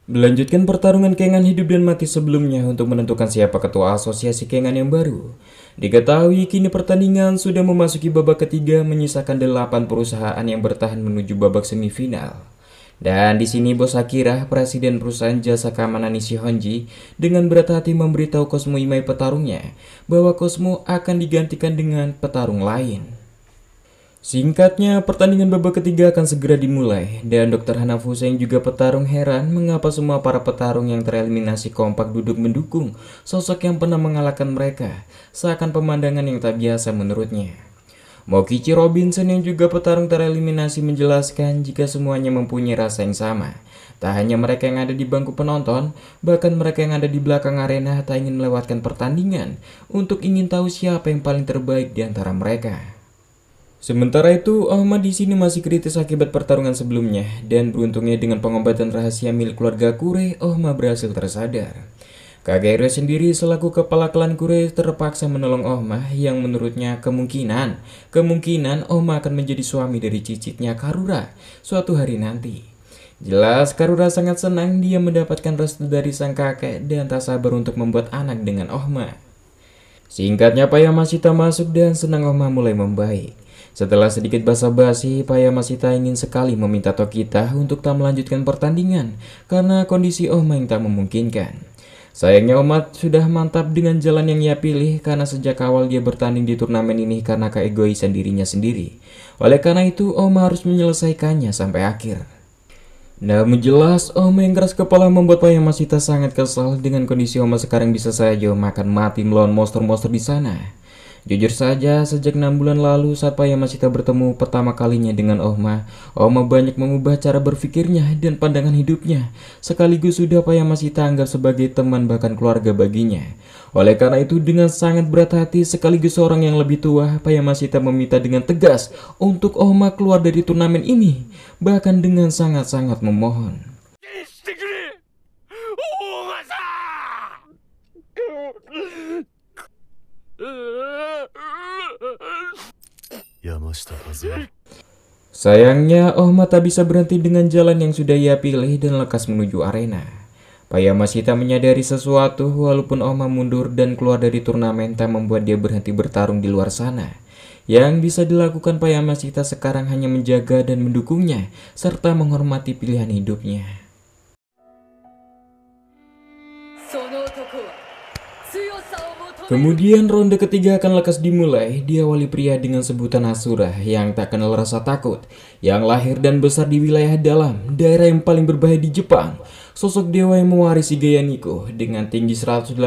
Melanjutkan pertarungan kengan hidup dan mati sebelumnya untuk menentukan siapa ketua asosiasi kengan yang baru. Diketahui kini pertandingan sudah memasuki babak ketiga, menyisakan 8 perusahaan yang bertahan menuju babak semifinal. Dan di sini Bos Akira, presiden perusahaan jasa keamanan Nishihonji, dengan berat hati memberitahu Cosmo Imai petarungnya bahwa Cosmo akan digantikan dengan petarung lain. Singkatnya, pertandingan babak ketiga akan segera dimulai, dan Dr. Hanafusa yang juga petarung heran mengapa semua para petarung yang tereliminasi kompak duduk mendukung sosok yang pernah mengalahkan mereka, seakan pemandangan yang tak biasa menurutnya. Mokichi Robinson yang juga petarung tereliminasi menjelaskan jika semuanya mempunyai rasa yang sama. Tak hanya mereka yang ada di bangku penonton, bahkan mereka yang ada di belakang arena tak ingin melewatkan pertandingan untuk ingin tahu siapa yang paling terbaik di antara mereka. Sementara itu, Ohma di sini masih kritis akibat pertarungan sebelumnya, dan beruntungnya dengan pengobatan rahasia milik keluarga Kure, Ohma berhasil tersadar. Kagero sendiri selaku kepala klan Kure terpaksa menolong Ohma yang menurutnya kemungkinan Ohma akan menjadi suami dari cicitnya Karura suatu hari nanti. Jelas Karura sangat senang dia mendapatkan restu dari sang kakek dan tak sabar untuk membuat anak dengan Ohma. Singkatnya Payamashita masuk dan senang Ohma mulai membaik. Setelah sedikit basa-basi, Payamashita ingin sekali meminta Tokita untuk tak melanjutkan pertandingan karena kondisi Ohma yang tak memungkinkan. Sayangnya Ohma sudah mantap dengan jalan yang ia pilih karena sejak awal dia bertanding di turnamen ini karena keegoisan dirinya sendiri. Oleh karena itu, Ohma harus menyelesaikannya sampai akhir. Namun jelas, Ohma yang keras kepala membuat Payamashita sangat kesal dengan kondisi Ohma sekarang bisa saja makan mati melawan monster-monster di sana. Jujur saja, sejak 6 bulan lalu saat Payamashita bertemu pertama kalinya dengan Ohma banyak mengubah cara berpikirnya dan pandangan hidupnya. Sekaligus sudah Payamashita anggap sebagai teman bahkan keluarga baginya. Oleh karena itu, dengan sangat berat hati sekaligus seorang yang lebih tua, Payamashita meminta dengan tegas untuk Ohma keluar dari turnamen ini, bahkan dengan sangat-sangat memohon. Sayangnya, Ohma tak bisa berhenti dengan jalan yang sudah ia pilih dan lekas menuju arena. Payamashita menyadari sesuatu walaupun Ohma mundur dan keluar dari turnamen tak membuat dia berhenti bertarung di luar sana. Yang bisa dilakukan Payamashita sekarang hanya menjaga dan mendukungnya serta menghormati pilihan hidupnya. Kemudian ronde ketiga akan lekas dimulai, diawali pria dengan sebutan Asura yang tak kenal rasa takut, yang lahir dan besar di wilayah dalam, daerah yang paling berbahaya di Jepang. Sosok dewa yang mewarisi gaya Niko dengan tinggi 187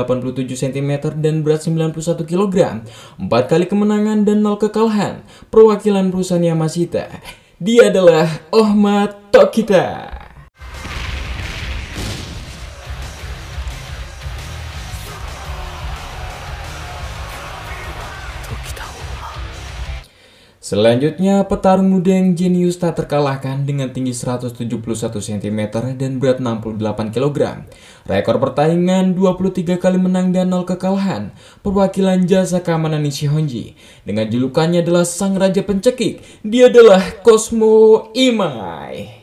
cm dan berat 91 kg, 4 kali kemenangan dan 0 kekalahan, perwakilan perusahaan Yamashita. Dia adalah Ohma Tokita. Selanjutnya, petarung muda yang jenius tak terkalahkan dengan tinggi 171 cm dan berat 68 kg. Rekor pertandingan 23 kali menang dan 0 kekalahan. Perwakilan jasa keamanan Nishihonji. Dengan julukannya adalah Sang Raja Pencekik. Dia adalah Cosmo Imai.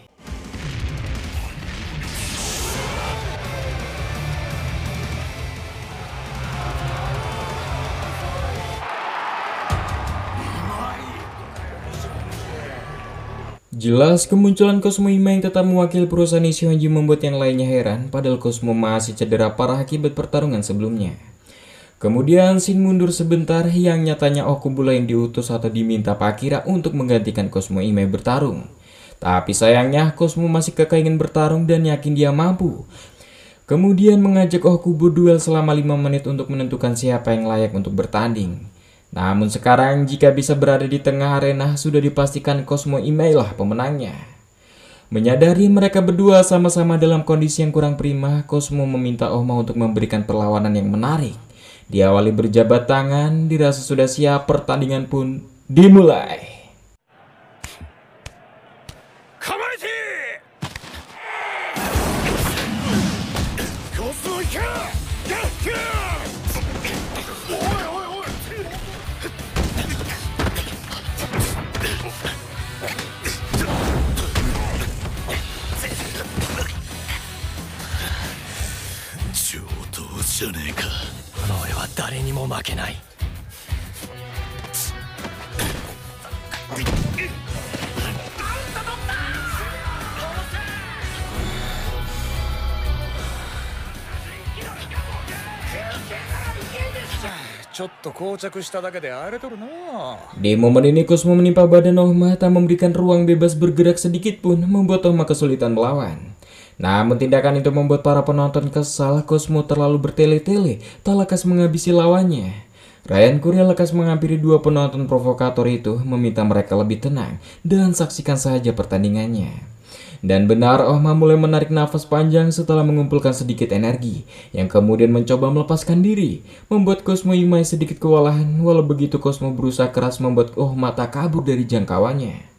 Jelas kemunculan Cosmo Imai yang tetap mewakili perusahaan Nishihonji membuat yang lainnya heran, padahal Cosmo masih cedera parah akibat pertarungan sebelumnya. Kemudian Shin mundur sebentar, yang nyatanya Okubula yang diutus atau diminta Pak Akira untuk menggantikan Cosmo Imai bertarung. Tapi sayangnya Cosmo masih kekeh ingin bertarung dan yakin dia mampu. Kemudian mengajak Okubo duel selama 5 menit untuk menentukan siapa yang layak untuk bertanding. Namun sekarang jika bisa berada di tengah arena sudah dipastikan Cosmo Imai lah pemenangnya. Menyadari mereka berdua sama-sama dalam kondisi yang kurang prima, Cosmo meminta Ohma untuk memberikan perlawanan yang menarik. Diawali berjabat tangan, dirasa sudah siap, pertandingan pun dimulai. じゃねえか。俺は誰にも負けない。ちょっと膠着しただけで荒れとるな。Di momen ini Cosmo menimpa badan Ohma tak memberikan ruang bebas bergerak sedikit pun, membuat Ohma kesulitan melawan. Namun tindakan itu membuat para penonton kesal. Cosmo terlalu bertele-tele, tak lekas menghabisi lawannya. Ryan Kuria lekas menghampiri dua penonton provokator itu, meminta mereka lebih tenang dan saksikan saja pertandingannya. Dan benar, Ohma mulai menarik nafas panjang setelah mengumpulkan sedikit energi, yang kemudian mencoba melepaskan diri, membuat Cosmo Imai sedikit kewalahan. Walau begitu, Cosmo berusaha keras membuat Ohma tak kabur dari jangkauannya.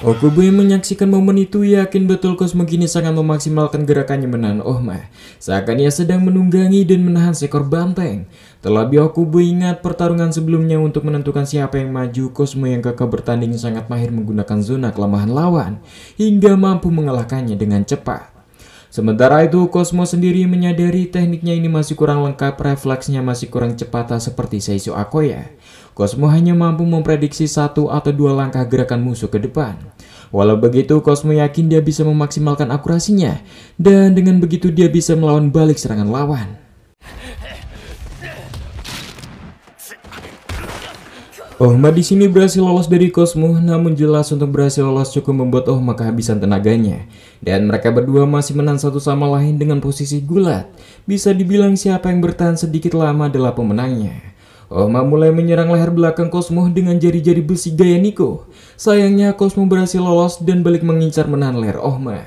Okubo yang menyaksikan momen itu yakin betul Cosmo kini sangat memaksimalkan gerakannya menahan Ohma, seakan ia sedang menunggangi dan menahan seekor banteng. Terlebih Okubo ingat pertarungan sebelumnya untuk menentukan siapa yang maju. Cosmo yang kakak bertanding sangat mahir menggunakan zona kelemahan lawan, hingga mampu mengalahkannya dengan cepat. Sementara itu Cosmo sendiri menyadari tekniknya ini masih kurang lengkap, refleksnya masih kurang cepat seperti Seiso Akoya. Cosmo hanya mampu memprediksi 1 atau 2 langkah gerakan musuh ke depan. Walau begitu, Cosmo yakin dia bisa memaksimalkan akurasinya, dan dengan begitu dia bisa melawan balik serangan lawan. Ohma di sini berhasil lolos dari Cosmo, namun jelas untuk berhasil lolos cukup membuat Ohma kehabisan tenaganya. Dan mereka berdua masih menang satu sama lain dengan posisi gulat. Bisa dibilang siapa yang bertahan sedikit lama adalah pemenangnya. Ohma mulai menyerang leher belakang Cosmo dengan jari-jari besi gaya Nico. Sayangnya Cosmo berhasil lolos dan balik mengincar menahan leher Ohma.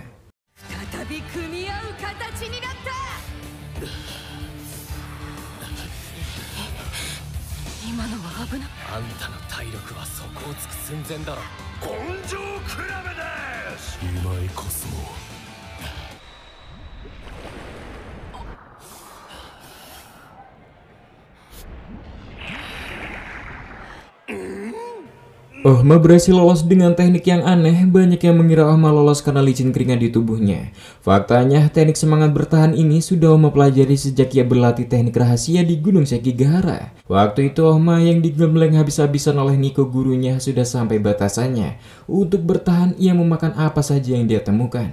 Ohma berhasil lolos dengan teknik yang aneh. Banyak yang mengira Ohma lolos karena licin keringat di tubuhnya. Faktanya, teknik semangat bertahan ini sudah Ohma pelajari sejak ia berlatih teknik rahasia di Gunung Sekigahara. Waktu itu Ohma yang digembleng habis-habisan oleh Nico gurunya sudah sampai batasannya. Untuk bertahan, ia memakan apa saja yang dia temukan.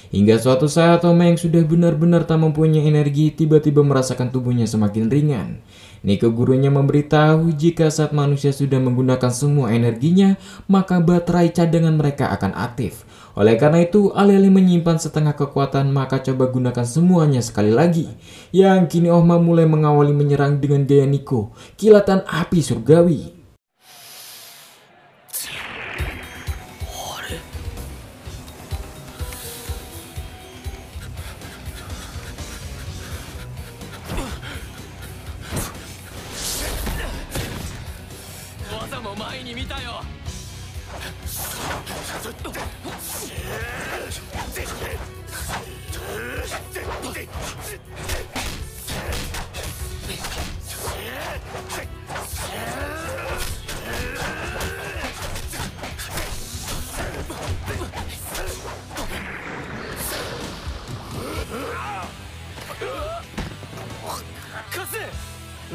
Hingga suatu saat Ohma yang sudah benar-benar tak mempunyai energi tiba-tiba merasakan tubuhnya semakin ringan. Nico gurunya memberitahu jika saat manusia sudah menggunakan semua energinya, maka baterai cadangan mereka akan aktif. Oleh karena itu, alih-alih menyimpan setengah kekuatan, maka coba gunakan semuanya sekali lagi. Yang kini Ohma mulai mengawali menyerang dengan gaya Nico, kilatan api surgawi.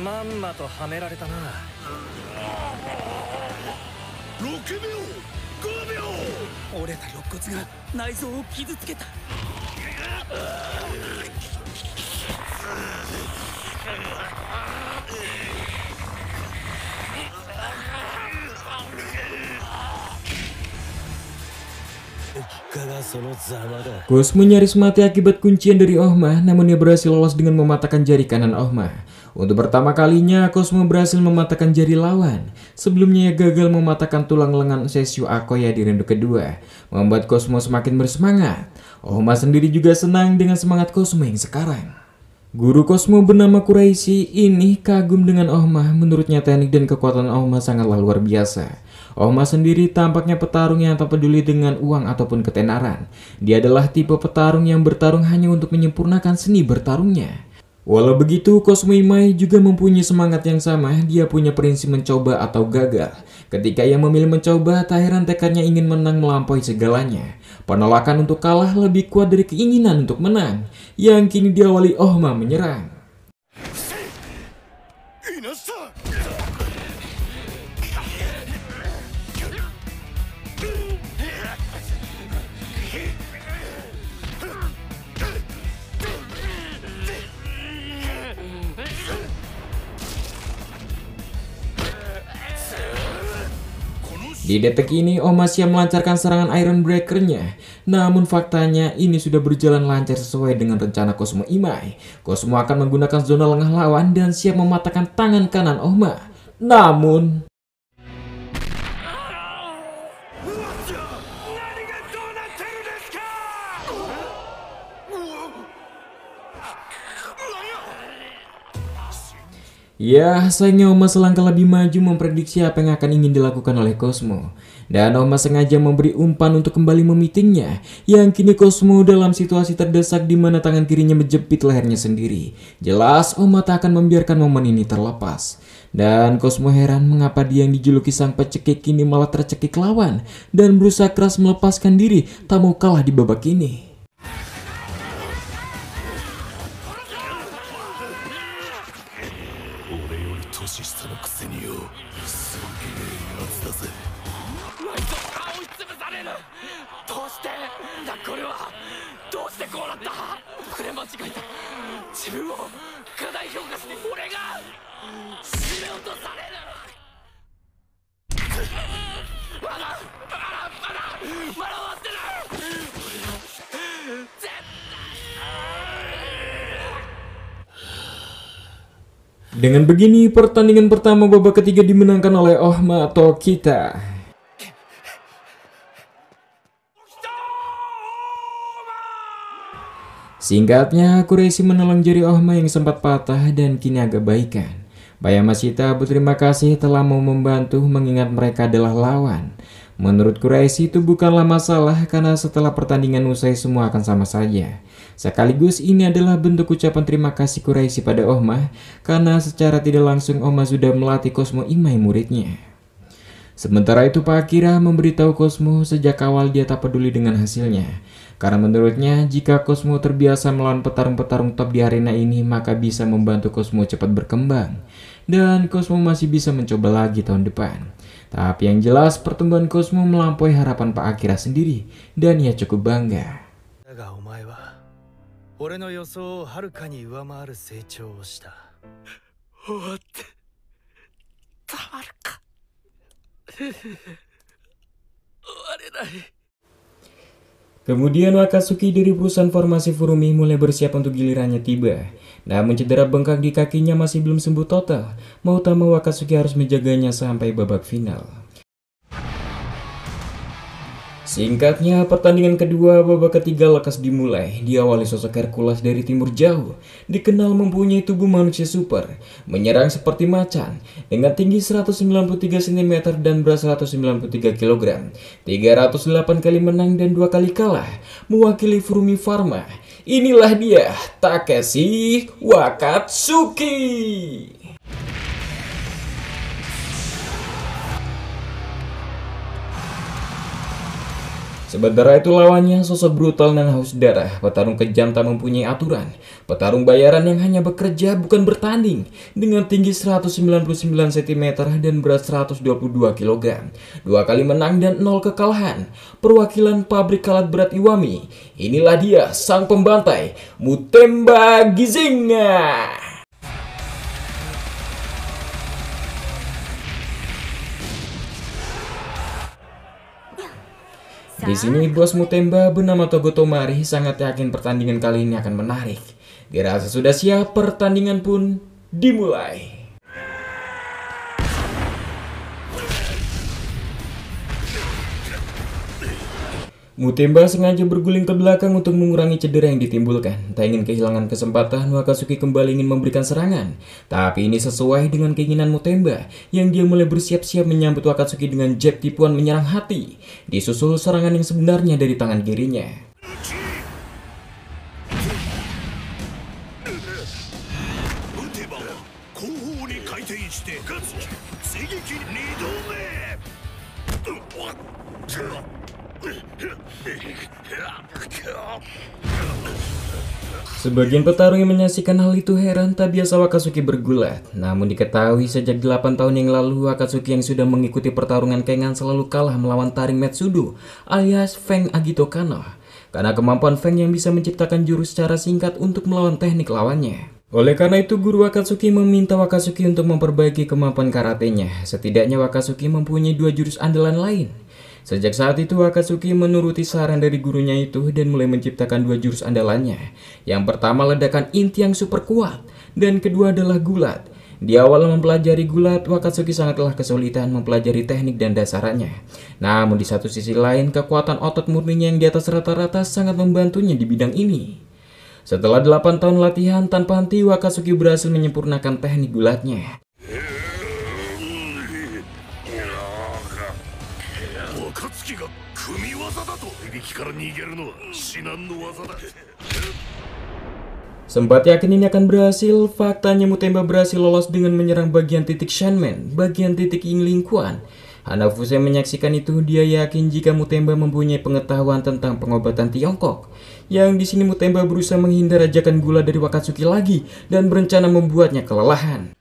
まんまとはめられたな。6秒5秒折れた肋骨が内臓を傷つけた。Cosmo nyaris mati akibat kuncian dari Ohma, namun ia berhasil lolos dengan mematahkan jari kanan Ohma. Untuk pertama kalinya, Cosmo berhasil mematahkan jari lawan. Sebelumnya ia gagal mematahkan tulang lengan Seiso Akoya di ronde kedua, membuat Cosmo semakin bersemangat. Ohma sendiri juga senang dengan semangat Cosmo yang sekarang. Guru Cosmo bernama Kuraishi ini kagum dengan Ohma. Menurutnya teknik dan kekuatan Ohma sangatlah luar biasa. Ohma sendiri tampaknya petarung yang tak peduli dengan uang ataupun ketenaran. Dia adalah tipe petarung yang bertarung hanya untuk menyempurnakan seni bertarungnya. Walau begitu, Cosmo Imai juga mempunyai semangat yang sama. Dia punya prinsip mencoba atau gagal. Ketika ia memilih mencoba, tak heran tekadnya ingin menang melampaui segalanya. Penolakan untuk kalah lebih kuat dari keinginan untuk menang, yang kini diawali Ohma menyerang. Di detik ini, Ohma siap melancarkan serangan Iron Breaker-nya. Namun faktanya ini sudah berjalan lancar sesuai dengan rencana Cosmo Imai. Cosmo akan menggunakan zona lengah lawan dan siap mematahkan tangan kanan Ohma. Namun ya, sayangnya Ohma selangkah lebih maju memprediksi apa yang akan ingin dilakukan oleh Cosmo. Dan Ohma sengaja memberi umpan untuk kembali memitingnya. Yang kini Cosmo dalam situasi terdesak di mana tangan kirinya menjepit lehernya sendiri. Jelas Ohma tak akan membiarkan momen ini terlepas. Dan Cosmo heran mengapa dia yang dijuluki sang pecekik kini malah tercekik lawan. Dan berusaha keras melepaskan diri, tak mau kalah di babak ini. Dengan begini, pertandingan pertama babak ketiga dimenangkan oleh Ohma atau Kita. Singkatnya, Kuraishi menolong jari Ohma yang sempat patah dan kini agak baikan. Bayama Shita berterima kasih telah mau membantu mengingat mereka adalah lawan. Menurut Kuraishi itu bukanlah masalah karena setelah pertandingan usai semua akan sama saja. Sekaligus ini adalah bentuk ucapan terima kasih Kuraishi pada Ohma karena secara tidak langsung Ohma sudah melatih Cosmo Imai muridnya. Sementara itu Pak Akira memberitahu Cosmo sejak awal dia tak peduli dengan hasilnya. Karena menurutnya jika Cosmo terbiasa melawan petarung-petarung top di arena ini maka bisa membantu Cosmo cepat berkembang. Dan Cosmo masih bisa mencoba lagi tahun depan. Tapi yang jelas pertumbuhan Cosmo melampaui harapan Pak Akira sendiri dan ia cukup bangga. Kemudian Wakatsuki dari perusahaan farmasi Furumi mulai bersiap untuk gilirannya tiba. Namun cedera bengkak di kakinya masih belum sembuh total. Mau tak mau Wakatsuki harus menjaganya sampai babak final. Singkatnya, pertandingan kedua babak ketiga lekas dimulai. Diawali sosok Hercules dari timur jauh, dikenal mempunyai tubuh manusia super, menyerang seperti macan, dengan tinggi 193 cm dan berat 193 kg, 308 kali menang dan 2 kali kalah, mewakili Furumi Pharma. Inilah dia, Takeshi Wakatsuki. Sementara itu lawannya sosok brutal dan haus darah, petarung kejam tak mempunyai aturan, petarung bayaran yang hanya bekerja bukan bertanding, dengan tinggi 199 cm dan berat 122 kg, 2 kali menang dan 0 kekalahan, perwakilan pabrik alat berat Iwami. Inilah dia sang pembantai, Mutemba Gizinga. Di sini bos Mutemba bernama Togo Tomari sangat yakin pertandingan kali ini akan menarik. Dirasa sudah siap, pertandingan pun dimulai. Mutemba sengaja berguling ke belakang untuk mengurangi cedera yang ditimbulkan. Tak ingin kehilangan kesempatan, Wakatsuki kembali ingin memberikan serangan. Tapi ini sesuai dengan keinginan Mutemba, yang dia mulai bersiap-siap menyambut Wakatsuki dengan jab tipuan menyerang hati. Disusul serangan yang sebenarnya dari tangan kirinya. 打てば後方に回転してかつ追撃2度目 Sebagian petarung yang menyaksikan hal itu heran tak biasa Wakatsuki bergulat. Namun diketahui sejak 8 tahun yang lalu Wakatsuki yang sudah mengikuti pertarungan Kengan selalu kalah melawan taring Metsudo alias Feng Agito Kano. Karena kemampuan Feng yang bisa menciptakan jurus secara singkat untuk melawan teknik lawannya. Oleh karena itu guru Wakatsuki meminta Wakatsuki untuk memperbaiki kemampuan karatenya. Setidaknya Wakatsuki mempunyai 2 jurus andalan lain. Sejak saat itu Wakatsuki menuruti saran dari gurunya itu dan mulai menciptakan 2 jurus andalannya. Yang pertama ledakan inti yang super kuat dan kedua adalah gulat. Di awal mempelajari gulat, Wakatsuki sangatlah kesulitan mempelajari teknik dan dasarannya. Namun di satu sisi lain kekuatan otot murninya yang di atas rata-rata sangat membantunya di bidang ini. Setelah 8 tahun latihan tanpa henti, Wakatsuki berhasil menyempurnakan teknik gulatnya. 暁が組み技だと響きから逃げるのは至難の技だ Sempat yakin ini akan berhasil, faktanya Mutemba berhasil lolos dengan menyerang bagian titik Shenmen, bagian titik Yingling Quan. Hanafuse menyaksikan itu, dia yakin jika Mutemba mempunyai pengetahuan tentang pengobatan Tiongkok. Yang di sini Mutemba berusaha menghindar ajakan gula dari Wakatsuki lagi dan berencana membuatnya kelelahan.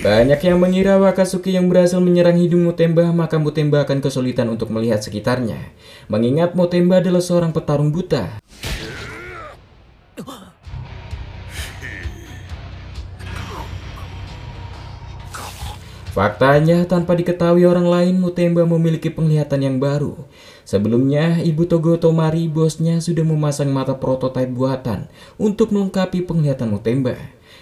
Banyak yang mengira Wakatsuki yang berhasil menyerang hidung Mutemba, maka Mutemba akan kesulitan untuk melihat sekitarnya. Mengingat Mutemba adalah seorang petarung buta. Faktanya, tanpa diketahui orang lain, Mutemba memiliki penglihatan yang baru. Sebelumnya, Ibu Togo Tomari, bosnya, sudah memasang mata prototipe buatan untuk melengkapi penglihatan Mutemba.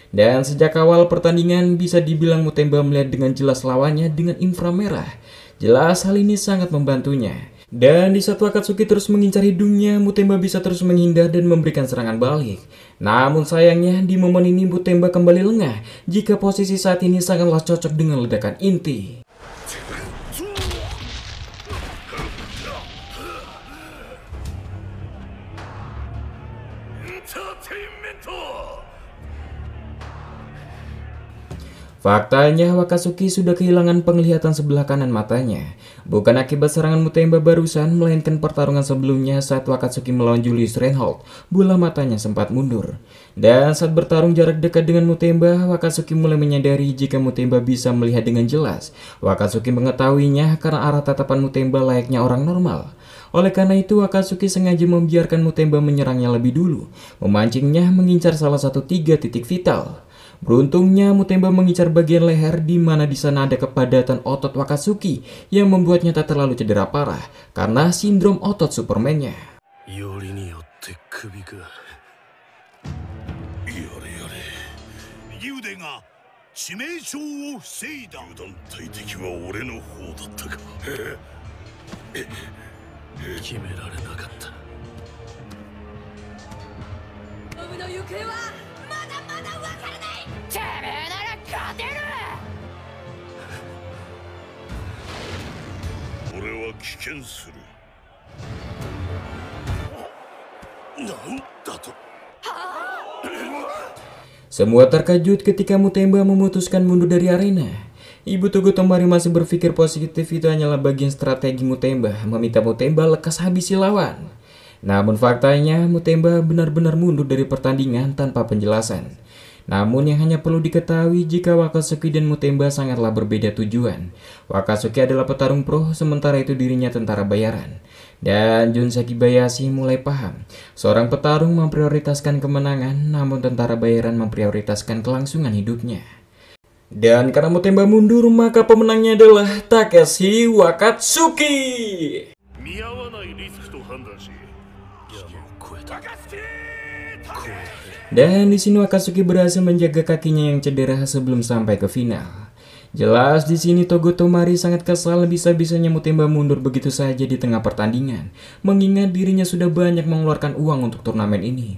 Dan sejak awal pertandingan bisa dibilang Mutemba melihat dengan jelas lawannya dengan inframerah. Jelas hal ini sangat membantunya. Dan di saat Wakatsuki terus mengincar hidungnya, Mutemba bisa terus menghindar dan memberikan serangan balik. Namun sayangnya di momen ini Mutemba kembali lengah jika posisi saat ini sangatlah cocok dengan ledakan inti. Faktanya Wakatsuki sudah kehilangan penglihatan sebelah kanan matanya. Bukan akibat serangan Mutemba barusan, melainkan pertarungan sebelumnya saat Wakatsuki melawan Julius Reinhold, bola matanya sempat mundur. Dan saat bertarung jarak dekat dengan Mutemba, Wakatsuki mulai menyadari jika Mutemba bisa melihat dengan jelas. Wakatsuki mengetahuinya karena arah tatapan Mutemba layaknya orang normal. Oleh karena itu, Wakatsuki sengaja membiarkan Mutemba menyerangnya lebih dulu, memancingnya mengincar salah satu 3 titik vital. Beruntungnya Mutemba mengincar bagian leher di mana di sana ada kepadatan otot Wakatsuki yang membuatnya tak terlalu cedera parah karena sindrom otot Superman-nya. Semua terkejut ketika Mutemba memutuskan mundur dari arena. Ibu Togo Tomari masih berpikir positif itu hanyalah bagian strategi Mutemba, meminta Mutemba lekas habisi lawan. Namun faktanya Mutemba benar-benar mundur dari pertandingan tanpa penjelasan. Namun yang hanya perlu diketahui jika Wakatsuki dan Mutemba sangatlah berbeda tujuan. Wakatsuki adalah petarung pro, sementara itu dirinya tentara bayaran. Dan Junseki Bayashi mulai paham, seorang petarung memprioritaskan kemenangan, namun tentara bayaran memprioritaskan kelangsungan hidupnya. Dan karena Mutemba mundur, maka pemenangnya adalah Takeshi Wakatsuki. Dan di sini Wakatsuki berhasil menjaga kakinya yang cedera sebelum sampai ke final. Jelas di sini Togo Tomari sangat kesal bisa-bisanya Mutemba mundur begitu saja di tengah pertandingan, mengingat dirinya sudah banyak mengeluarkan uang untuk turnamen ini.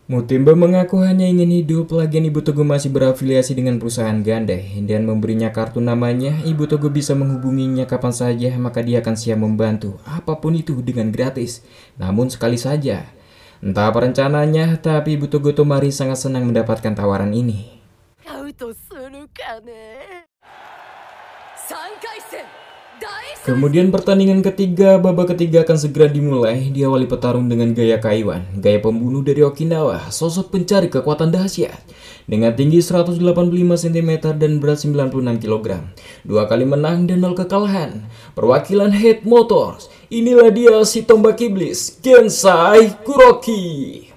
Mutemba mengaku hanya ingin hidup, lagian Ibu Togo masih berafiliasi dengan perusahaan Gandai dan memberinya kartu namanya. Ibu Togo bisa menghubunginya kapan saja, maka dia akan siap membantu apapun itu dengan gratis. Namun sekali saja, entah apa rencananya, tapi Ibu Togo Tomari sangat senang mendapatkan tawaran ini. Kemudian pertandingan ketiga, babak ketiga akan segera dimulai. Diawali petarung dengan gaya Kaiwan, gaya pembunuh dari Okinawa, sosok pencari kekuatan dahsyat. Dengan tinggi 185 cm dan berat 96 kg. 2 kali menang dan 0 kekalahan. Perwakilan Head Motors, inilah dia si tombak iblis, Gensai Kuroki.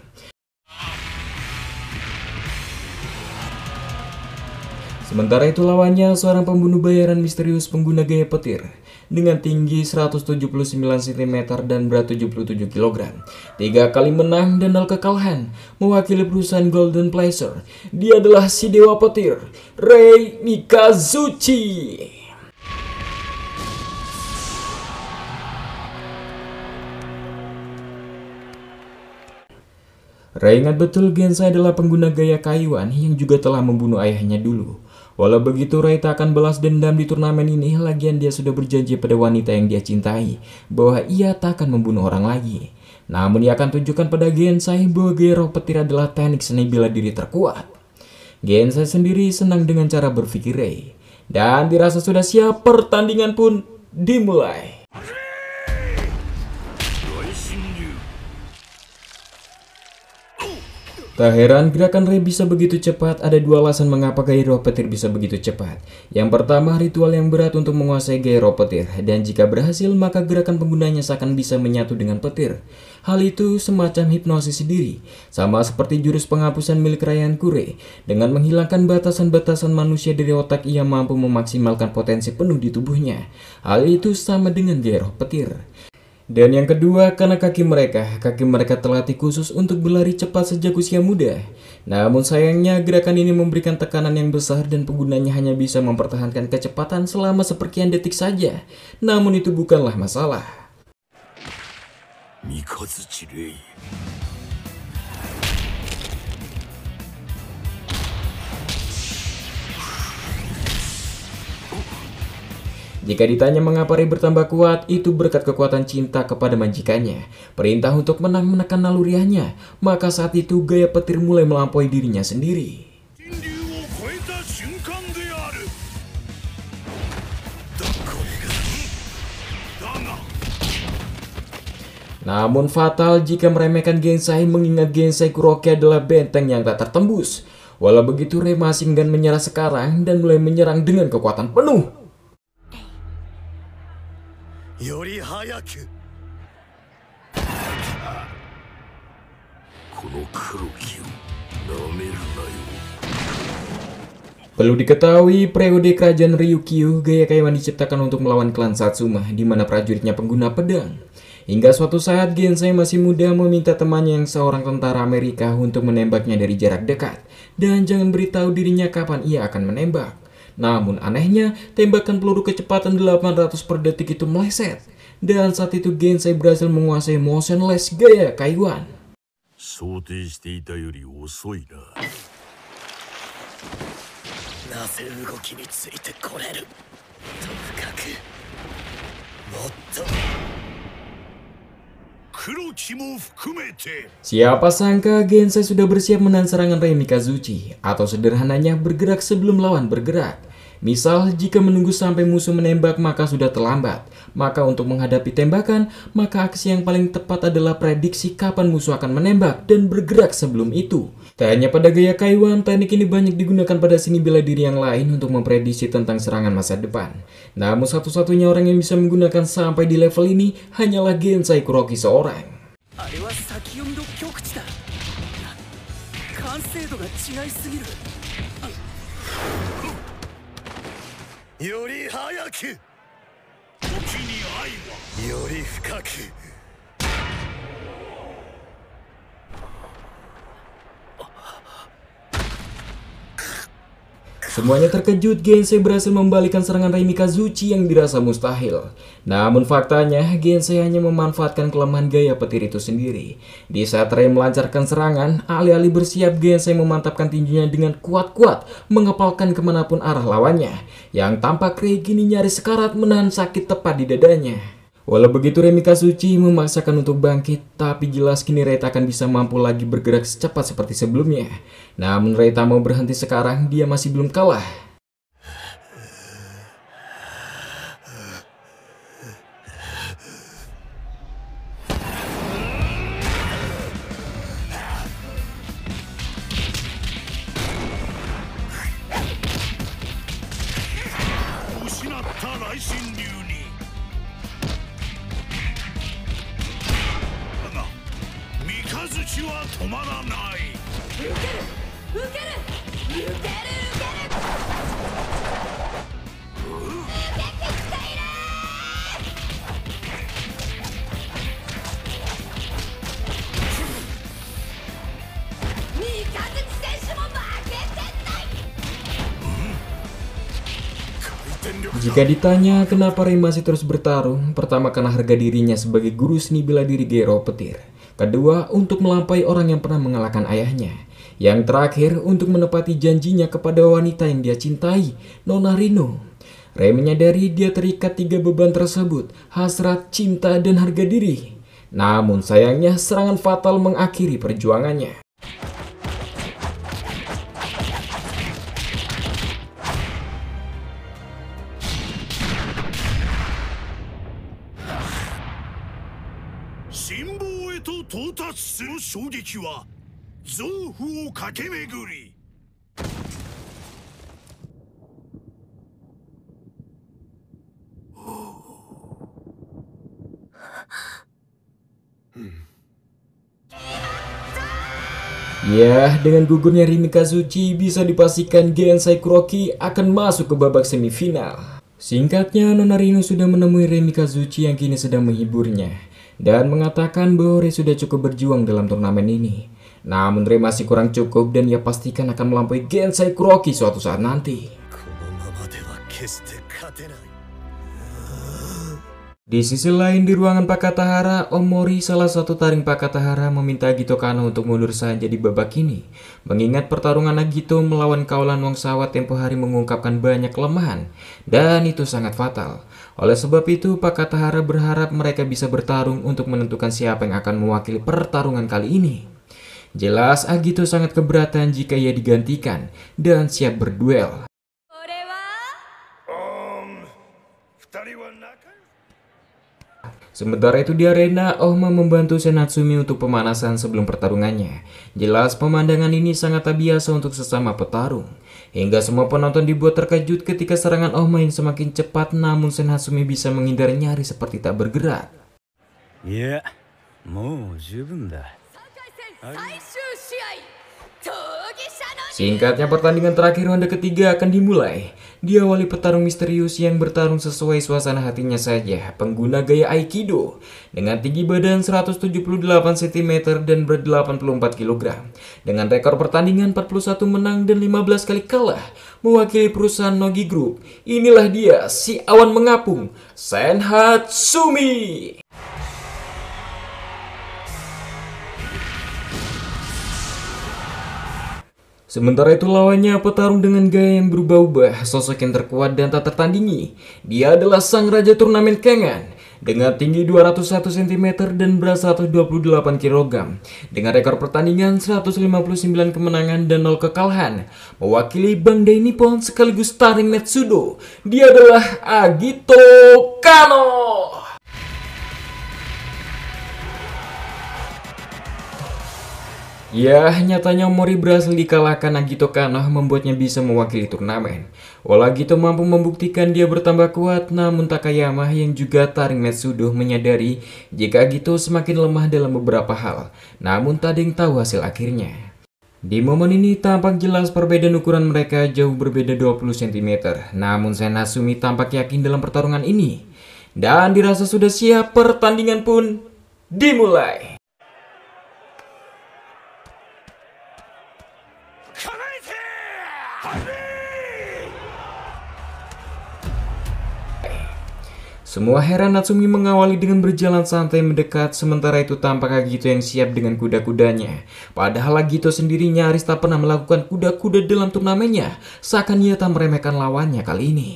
Sementara itu lawannya seorang pembunuh bayaran misterius pengguna gaya petir dengan tinggi 179 cm dan berat 77 kg. 3 kali menang dan 0 kekalahan. Mewakili perusahaan Golden Pleasure, dia adalah si dewa petir, Rei Mikazuchi. Rei ingat betul Gensai adalah pengguna gaya Kaiwan yang juga telah membunuh ayahnya dulu. Walau begitu, Rei tak akan balas dendam di turnamen ini, lagian dia sudah berjanji pada wanita yang dia cintai bahwa ia tak akan membunuh orang lagi. Namun ia akan tunjukkan pada Gensai bahwa gaya roh petir adalah teknik seni bela diri terkuat. Gensai sendiri senang dengan cara berpikir Rei, dan dirasa sudah siap, pertandingan pun dimulai. Tak heran gerakan Rei bisa begitu cepat, ada dua alasan mengapa gaya roh petir bisa begitu cepat. Yang pertama, ritual yang berat untuk menguasai gaya roh petir, dan jika berhasil maka gerakan penggunanya seakan bisa menyatu dengan petir. Hal itu semacam hipnosis diri, sama seperti jurus penghapusan milik Ryan Kure. Dengan menghilangkan batasan-batasan manusia dari otak, ia mampu memaksimalkan potensi penuh di tubuhnya. Hal itu sama dengan gaya roh petir. Dan yang kedua, karena kaki mereka terlatih khusus untuk berlari cepat sejak usia muda. Namun sayangnya gerakan ini memberikan tekanan yang besar dan penggunanya hanya bisa mempertahankan kecepatan selama sepersekian detik saja. Namun itu bukanlah masalah. Mikazuchi Rei. Jika ditanya mengapa Rei bertambah kuat, itu berkat kekuatan cinta kepada majikannya. Perintah untuk menang menekan naluriahnya, maka saat itu gaya petir mulai melampaui dirinya sendiri. Namun fatal jika meremehkan Gensai, mengingat Gensai Kuroki adalah benteng yang tak tertembus. Walau begitu, Rei masih enggan menyerah sekarang dan mulai menyerang dengan kekuatan penuh. Perlu diketahui, periode kerajaan Ryukyu, gaya Kaiwan diciptakan untuk melawan klan Satsuma, di mana prajuritnya pengguna pedang. Hingga suatu saat Gensai masih muda meminta temannya yang seorang tentara Amerika untuk menembaknya dari jarak dekat, dan jangan beritahu dirinya kapan ia akan menembak. Namun anehnya, tembakan peluru kecepatan 800 per detik itu meleset. Dan saat itu Gensai berhasil menguasai motionless gaya Kaiwan. 黒木も含めて Siapa sangka Gensai sudah bersiap menahan serangan Rei Mikazuchi, atau sederhananya bergerak sebelum lawan bergerak. Misal, jika menunggu sampai musuh menembak maka sudah terlambat. Maka untuk menghadapi tembakan, maka aksi yang paling tepat adalah prediksi kapan musuh akan menembak dan bergerak sebelum itu. Tak hanya pada gaya Kaiwan, teknik ini banyak digunakan pada seni bela diri yang lain untuk memprediksi tentang serangan masa depan. Namun satu-satunya orang yang bisa menggunakan sampai di level ini hanyalah Gensai Kuroki seorang. あれは先読みの極致だ。完成度が違いすぎる。より早く時に愛はより深く Semuanya terkejut, Gensai berhasil membalikkan serangan Rei Mikazuchi yang dirasa mustahil. Namun faktanya, Gensai hanya memanfaatkan kelemahan gaya petir itu sendiri. Di saat Rei melancarkan serangan, alih-alih bersiap, Gensai memantapkan tinjunya dengan kuat-kuat, mengepalkan kemanapun arah lawannya. Yang tampak Rei kini nyaris sekarat menahan sakit tepat di dadanya. Walau begitu, Rei Mikazuchi memaksakan untuk bangkit, tapi jelas kini Rei tak akan bisa mampu lagi bergerak secepat seperti sebelumnya. Namun Rei tak mau berhenti sekarang, dia masih belum kalah. Jika ditanya kenapa Rei masih terus bertarung, pertama karena harga dirinya sebagai guru seni bela diri Gero Petir. Kedua, untuk melampaui orang yang pernah mengalahkan ayahnya. Yang terakhir, untuk menepati janjinya kepada wanita yang dia cintai, Nona Rino. Rei menyadari dia terikat 3 beban tersebut, hasrat, cinta, dan harga diri. Namun sayangnya serangan fatal mengakhiri perjuangannya. Ya, dengan gugurnya Rei Mikazuchi bisa dipastikan Gensai Kuroki akan masuk ke babak semifinal. Singkatnya, Nona Rino sudah menemui Rei Mikazuchi yang kini sedang menghiburnya dan mengatakan bahwa Rei sudah cukup berjuang dalam turnamen ini. Namun Rei masih kurang cukup dan ia pastikan akan melampaui Gensai Kuroki suatu saat nanti. Di sisi lain, di ruangan Pakatahara, Omori, salah satu taring Pakatahara, meminta Agito Kano untuk mundur saja di babak ini. Mengingat pertarungan Agito melawan kawalan Wangsawa tempo hari mengungkapkan banyak kelemahan, dan itu sangat fatal. Oleh sebab itu, Pakatahara berharap mereka bisa bertarung untuk menentukan siapa yang akan mewakili pertarungan kali ini. Jelas, Agito sangat keberatan jika ia digantikan dan siap berduel. Sementara itu di arena, Ohma membantu Senatsumi untuk pemanasan sebelum pertarungannya. Jelas pemandangan ini sangat tak biasa untuk sesama petarung. Hingga semua penonton dibuat terkejut ketika serangan Ohma yang semakin cepat, namun Senatsumi bisa menghindar nyaris seperti tak bergerak. Ya, mau jubun dah. Singkatnya, pertandingan terakhir ronde ketiga akan dimulai. Diawali petarung misterius yang bertarung sesuai suasana hatinya saja, pengguna gaya Aikido dengan tinggi badan 178 cm dan berat 84 kg. Dengan rekor pertandingan 41 menang dan 15 kali kalah, mewakili perusahaan Nogi Group. Inilah dia, si awan mengapung, Senatsumi. Sementara itu lawannya petarung dengan gaya yang berubah-ubah, sosok yang terkuat dan tak tertandingi. Dia adalah sang raja turnamen Kengan. dengan tinggi 201 cm dan berat 128 kg. Dengan rekor pertandingan 159 kemenangan dan 0 kekalahan, mewakili Bandai Nippon sekaligus starring Metsudo, dia adalah Agito Kano. Ya, nyatanya Mori berhasil dikalahkan Agito Kano membuatnya bisa mewakili turnamen. Walau Agito mampu membuktikan dia bertambah kuat, namun Takayama yang juga taring Metsudo menyadari jika Agito semakin lemah dalam beberapa hal. Namun tak ada yang tahu hasil akhirnya. Di momen ini tampak jelas perbedaan ukuran mereka jauh berbeda 20 cm. Namun Sen Hatsumi tampak yakin dalam pertarungan ini. Dan dirasa sudah siap, pertandingan pun dimulai. Semua heran Natsumi mengawali dengan berjalan santai mendekat, sementara itu tampak Agito yang siap dengan kuda-kudanya. Padahal Agito sendiri nyaris tak pernah melakukan kuda-kuda dalam turnamennya, seakan ia tak meremehkan lawannya kali ini.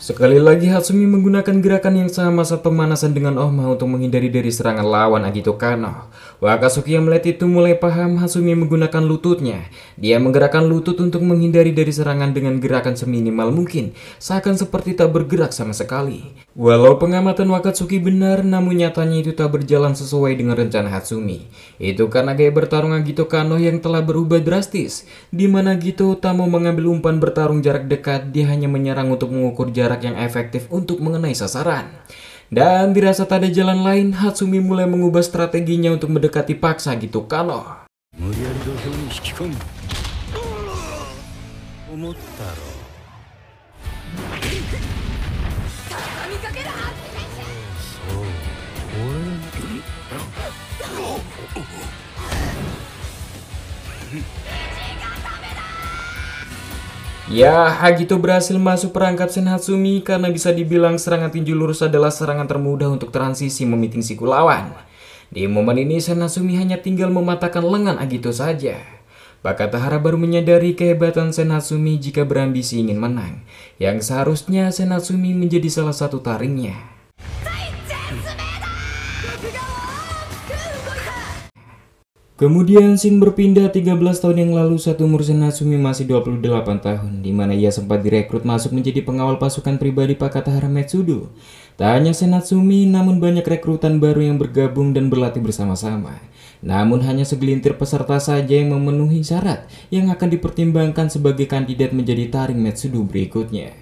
Sekali lagi Hatsumi menggunakan gerakan yang sama saat pemanasan dengan Ohma untuk menghindari dari serangan lawan Agito Kano. Wakatsuki yang melihat itu mulai paham Hatsumi menggunakan lututnya. Dia menggerakkan lutut untuk menghindari dari serangan dengan gerakan seminimal mungkin, seakan seperti tak bergerak sama sekali. Walau pengamatan Wakatsuki benar, namun nyatanya itu tak berjalan sesuai dengan rencana Hatsumi. Itu karena gaya bertarung Agito Kano yang telah berubah drastis, di mana Agito tak mau mengambil umpan bertarung jarak dekat, dia hanya menyerang untuk mengukur jarak yang efektif untuk mengenai sasaran. Dan dirasa tak ada jalan lain, Hatsumi mulai mengubah strateginya untuk mendekati paksa Agito Kano. Ya, Agito berhasil masuk perangkap Sen Hatsumi karena bisa dibilang serangan tinju lurus adalah serangan termudah untuk transisi memiting siku lawan. Di momen ini Sen Hatsumi hanya tinggal mematahkan lengan Agito saja. Bakatahara baru menyadari kehebatan Sen Hatsumi jika berambisi ingin menang, yang seharusnya Sen Hatsumi menjadi salah satu taringnya. Kemudian scene berpindah 13 tahun yang lalu saat umur Sen Hatsumi masih 28 tahun, di mana ia sempat direkrut masuk menjadi pengawal pasukan pribadi Bakatahara Metsudo. Tak hanya Sen Hatsumi, namun banyak rekrutan baru yang bergabung dan berlatih bersama-sama. Namun hanya segelintir peserta saja yang memenuhi syarat yang akan dipertimbangkan sebagai kandidat menjadi taring Metsudo berikutnya.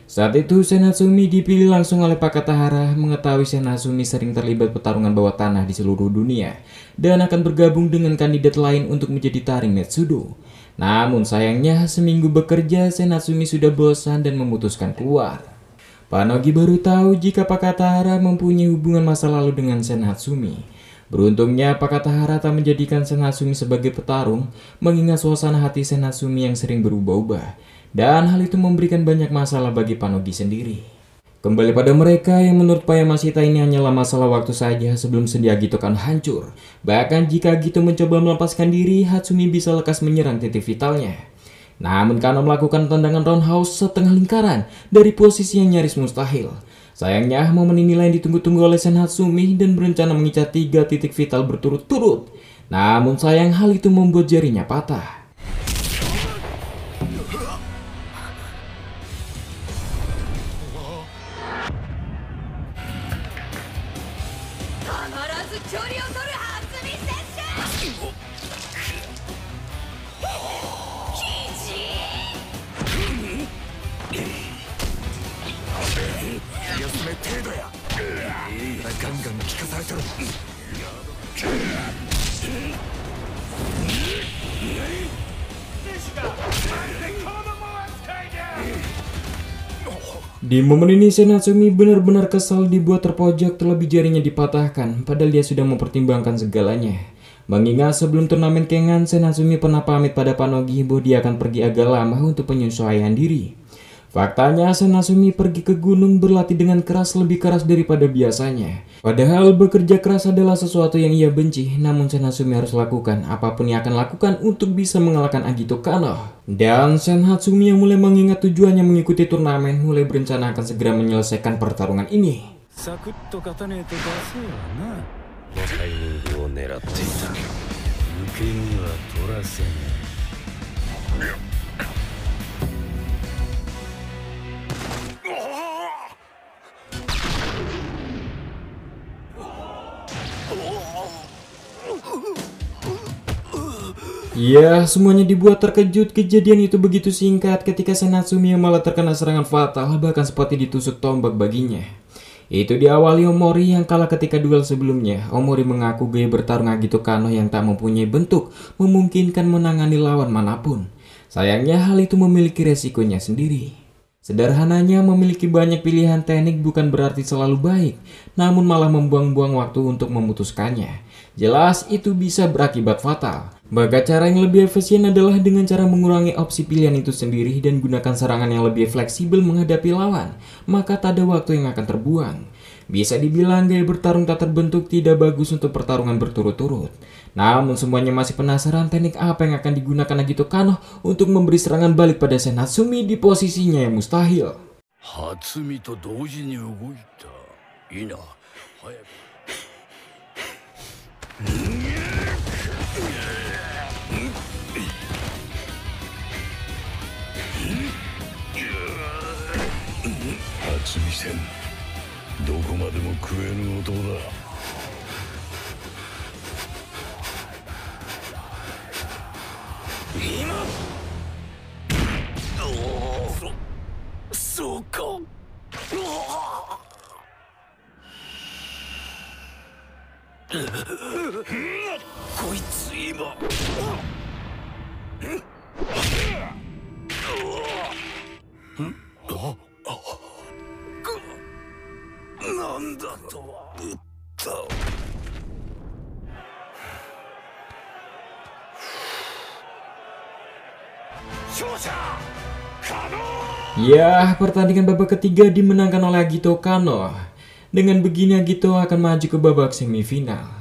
Saat itu Sen Hatsumi dipilih langsung oleh Bakatahara, mengetahui Sen Hatsumi sering terlibat pertarungan bawah tanah di seluruh dunia dan akan bergabung dengan kandidat lain untuk menjadi taring Metsudo. Namun sayangnya seminggu bekerja Sen Hatsumi sudah bosan dan memutuskan keluar. Panogi baru tahu jika Bakatahara mempunyai hubungan masa lalu dengan Sen Hatsumi. Beruntungnya Bakatahara tak menjadikan Sen Hatsumi sebagai petarung, mengingat suasana hati Sen Hatsumi yang sering berubah-ubah. Dan hal itu memberikan banyak masalah bagi Panogi sendiri. Kembali pada mereka yang menurut Payamashita ini hanyalah masalah waktu saja sebelum sendi Agito Kano hancur. Bahkan jika Agito mencoba melepaskan diri, Hatsumi bisa lekas menyerang titik vitalnya. Namun Kano melakukan tendangan roundhouse setengah lingkaran dari posisi yang nyaris mustahil. Sayangnya momen inilah yang ditunggu-tunggu oleh Sen Hatsumi dan berencana mengincar 3 titik vital berturut-turut. Namun sayang hal itu membuat jarinya patah. Di momen ini Senatsumi benar-benar kesal dibuat terpojok terlebih jarinya dipatahkan padahal dia sudah mempertimbangkan segalanya. Mengingat sebelum turnamen Kengan, Senatsumi pernah pamit pada Panogi bahwa dia akan pergi agak lama untuk penyesuaian diri. Faktanya Senatsumi pergi ke gunung berlatih dengan keras lebih keras daripada biasanya. Padahal bekerja keras adalah sesuatu yang ia benci, namun Senatsumi harus lakukan apapun yang akan lakukan untuk bisa mengalahkan Agito Kano. Dan Senatsumi yang mulai mengingat tujuannya mengikuti turnamen mulai berencana akan segera menyelesaikan pertarungan ini. サクッと勝たねえと出せよな。タイミングを狙っていた。受け身は取らせねえ。 Ya, semuanya dibuat terkejut. Kejadian itu begitu singkat ketika Senatsumi yang malah terkena serangan fatal, bahkan seperti ditusuk tombak baginya. Itu diawali Omori yang kalah ketika duel sebelumnya. Omori mengaku gaya bertarung Agito Kano yang tak mempunyai bentuk memungkinkan menangani lawan manapun. Sayangnya hal itu memiliki resikonya sendiri. Sederhananya, memiliki banyak pilihan teknik bukan berarti selalu baik, namun malah membuang-buang waktu untuk memutuskannya. Jelas itu bisa berakibat fatal. Maka cara yang lebih efisien adalah dengan cara mengurangi opsi pilihan itu sendiri dan gunakan serangan yang lebih fleksibel menghadapi lawan, maka tak ada waktu yang akan terbuang. Bisa dibilang gaya bertarung tak terbentuk tidak bagus untuk pertarungan berturut-turut. Namun semuanya masih penasaran teknik apa yang akan digunakan Agito Kano untuk memberi serangan balik pada Senatsumi di posisinya yang mustahil. Hatsumi to douji ni ugoita. Ina, hayaku. Hatsumi-sen, どこまでも食えぬ男だ。今、そうか。こいつ今。なんだとは言った。勝者カノ。Ya, pertandingan babak ketiga dimenangkan oleh Agito Kano. Dengan begini Agito akan maju ke babak semifinal.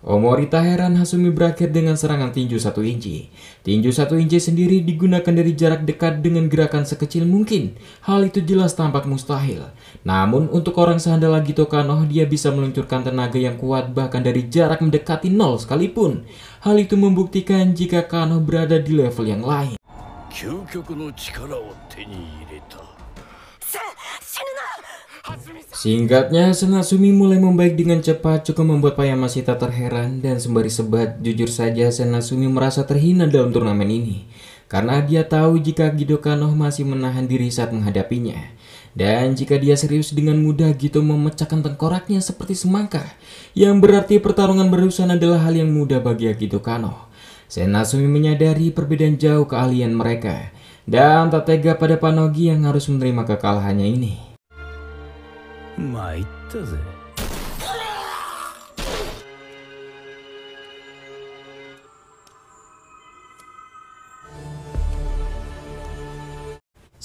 Omori tak heran Hasumi berakhir dengan serangan tinju 1 inci. Tinju 1 inci sendiri digunakan dari jarak dekat dengan gerakan sekecil mungkin. Hal itu jelas tampak mustahil. Namun untuk orang sehandal Agito Kano, dia bisa meluncurkan tenaga yang kuat bahkan dari jarak mendekati 0 sekalipun. Hal itu membuktikan jika Kano berada di level yang lain. Singkatnya, Senatsumi mulai membaik dengan cepat, cukup membuat Payamashita terheran dan sembari sebat. Jujur saja Senatsumi merasa terhina dalam turnamen ini, karena dia tahu jika Agito Kano masih menahan diri saat menghadapinya. Dan jika dia serius dengan mudah Agito memecahkan tengkoraknya seperti semangka, yang berarti pertarungan barusan adalah hal yang mudah bagi Agito Kano. Senatsumi menyadari perbedaan jauh keahlian mereka, dan tak tega pada Panogi yang harus menerima kekalahannya ini. 参ったぜ。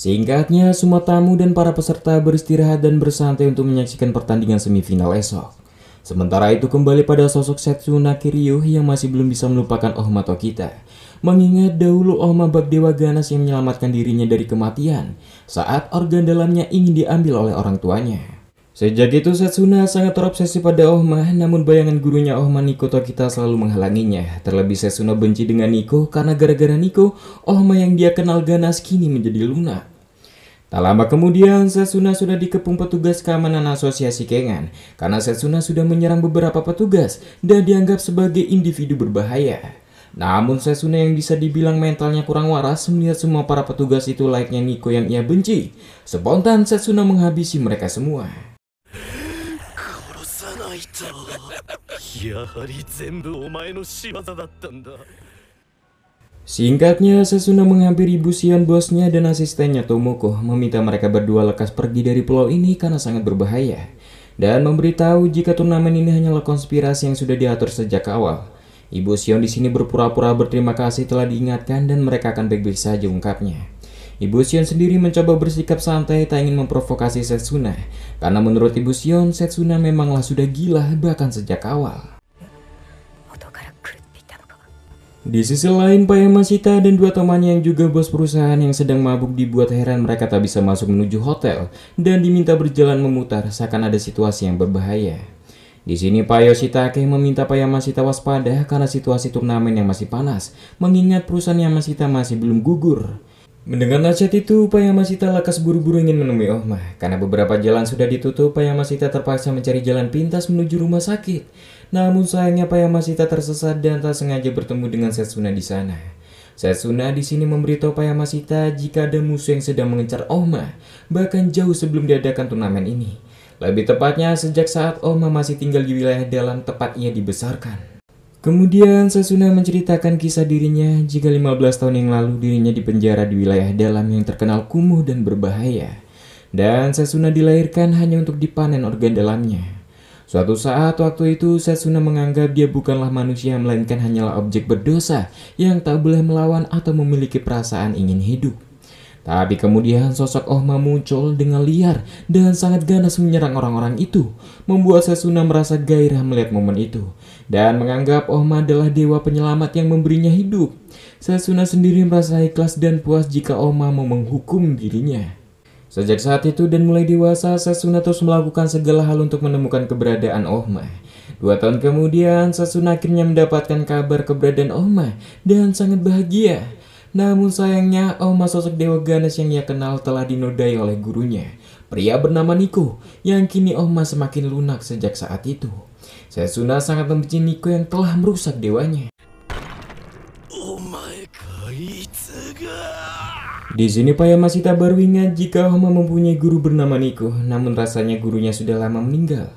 Singkatnya, semua tamu dan para peserta beristirahat dan bersantai untuk menyaksikan pertandingan semifinal esok. Sementara itu kembali pada sosok Setsuna Kiryu yang masih belum bisa melupakan Ohma Tokita. Mengingat dahulu Ohma bak dewa ganas yang menyelamatkan dirinya dari kematian saat organ dalamnya ingin diambil oleh orang tuanya. Sejak itu Setsuna sangat terobsesi pada Ohma, namun bayangan gurunya Ohma Niko Tokita selalu menghalanginya. Terlebih Setsuna benci dengan Niko karena gara-gara Niko, Ohma yang dia kenal ganas kini menjadi lunak. Tak lama kemudian Setsuna sudah dikepung petugas keamanan asosiasi Kengan karena Setsuna sudah menyerang beberapa petugas dan dianggap sebagai individu berbahaya. Namun Setsuna yang bisa dibilang mentalnya kurang waras melihat semua para petugas itu layaknya Niko yang ia benci. Spontan Setsuna menghabisi mereka semua. やはり全部お前の仕業だったんだ。Singkatnya, Setsuna menghampiri Bushion bosnya dan asistennya Tomoko, meminta mereka berdua lekas pergi dari pulau ini karena sangat berbahaya, dan memberitahu jika turnamen ini hanyalah konspirasi yang sudah diatur sejak awal. Ibu Sion di sini berpura-pura berterima kasih telah diingatkan dan mereka akan baik-baik saja, ungkapnya. Ibu Sion sendiri mencoba bersikap santai tak ingin memprovokasi Setsuna, karena menurut Ibu Sion, Setsuna memanglah sudah gila bahkan sejak awal. Di sisi lain, Pak Yamashita dan dua temannya yang juga bos perusahaan yang sedang mabuk dibuat heran mereka tak bisa masuk menuju hotel dan diminta berjalan memutar seakan ada situasi yang berbahaya. Di sini Pak Yoshitake meminta Pak Yamashita waspada karena situasi turnamen yang masih panas, mengingat perusahaan Yamashita masih belum gugur. Mendengar nasihat itu, Pak Yamashita lekas buru-buru ingin menemui Ohma. Karena beberapa jalan sudah ditutup, Pak Yamashita terpaksa mencari jalan pintas menuju rumah sakit. Namun sayangnya Pak Yamashita tersesat dan tak sengaja bertemu dengan Setsuna di sana. Setsuna di sini memberitahu Pak Yamashita jika ada musuh yang sedang mengincar Ohma, bahkan jauh sebelum diadakan turnamen ini. Lebih tepatnya sejak saat Ohma masih tinggal di wilayah dalam tempat ia dibesarkan. Kemudian Setsuna menceritakan kisah dirinya jika 15 tahun yang lalu dirinya dipenjara di wilayah dalam yang terkenal kumuh dan berbahaya. Dan Setsuna dilahirkan hanya untuk dipanen organ dalamnya. Suatu saat waktu itu Setsuna menganggap dia bukanlah manusia melainkan hanyalah objek berdosa yang tak boleh melawan atau memiliki perasaan ingin hidup. Tapi kemudian sosok Ohma muncul dengan liar dan sangat ganas menyerang orang-orang itu, membuat Setsuna merasa gairah melihat momen itu dan menganggap Ohma adalah dewa penyelamat yang memberinya hidup. Setsuna sendiri merasa ikhlas dan puas jika Ohma mau menghukum dirinya. Sejak saat itu dan mulai dewasa, Setsuna terus melakukan segala hal untuk menemukan keberadaan Ohma. 2 tahun kemudian, Setsuna akhirnya mendapatkan kabar keberadaan Ohma dan sangat bahagia. Namun sayangnya, Ohma sosok dewa ganas yang ia kenal telah dinodai oleh gurunya, pria bernama Nico, yang kini Ohma semakin lunak sejak saat itu. Setsuna sangat membenci Nico yang telah merusak dewanya. Di sini Pak Yamashita baru ingat jika Ohma mempunyai guru bernama Nico, namun rasanya gurunya sudah lama meninggal.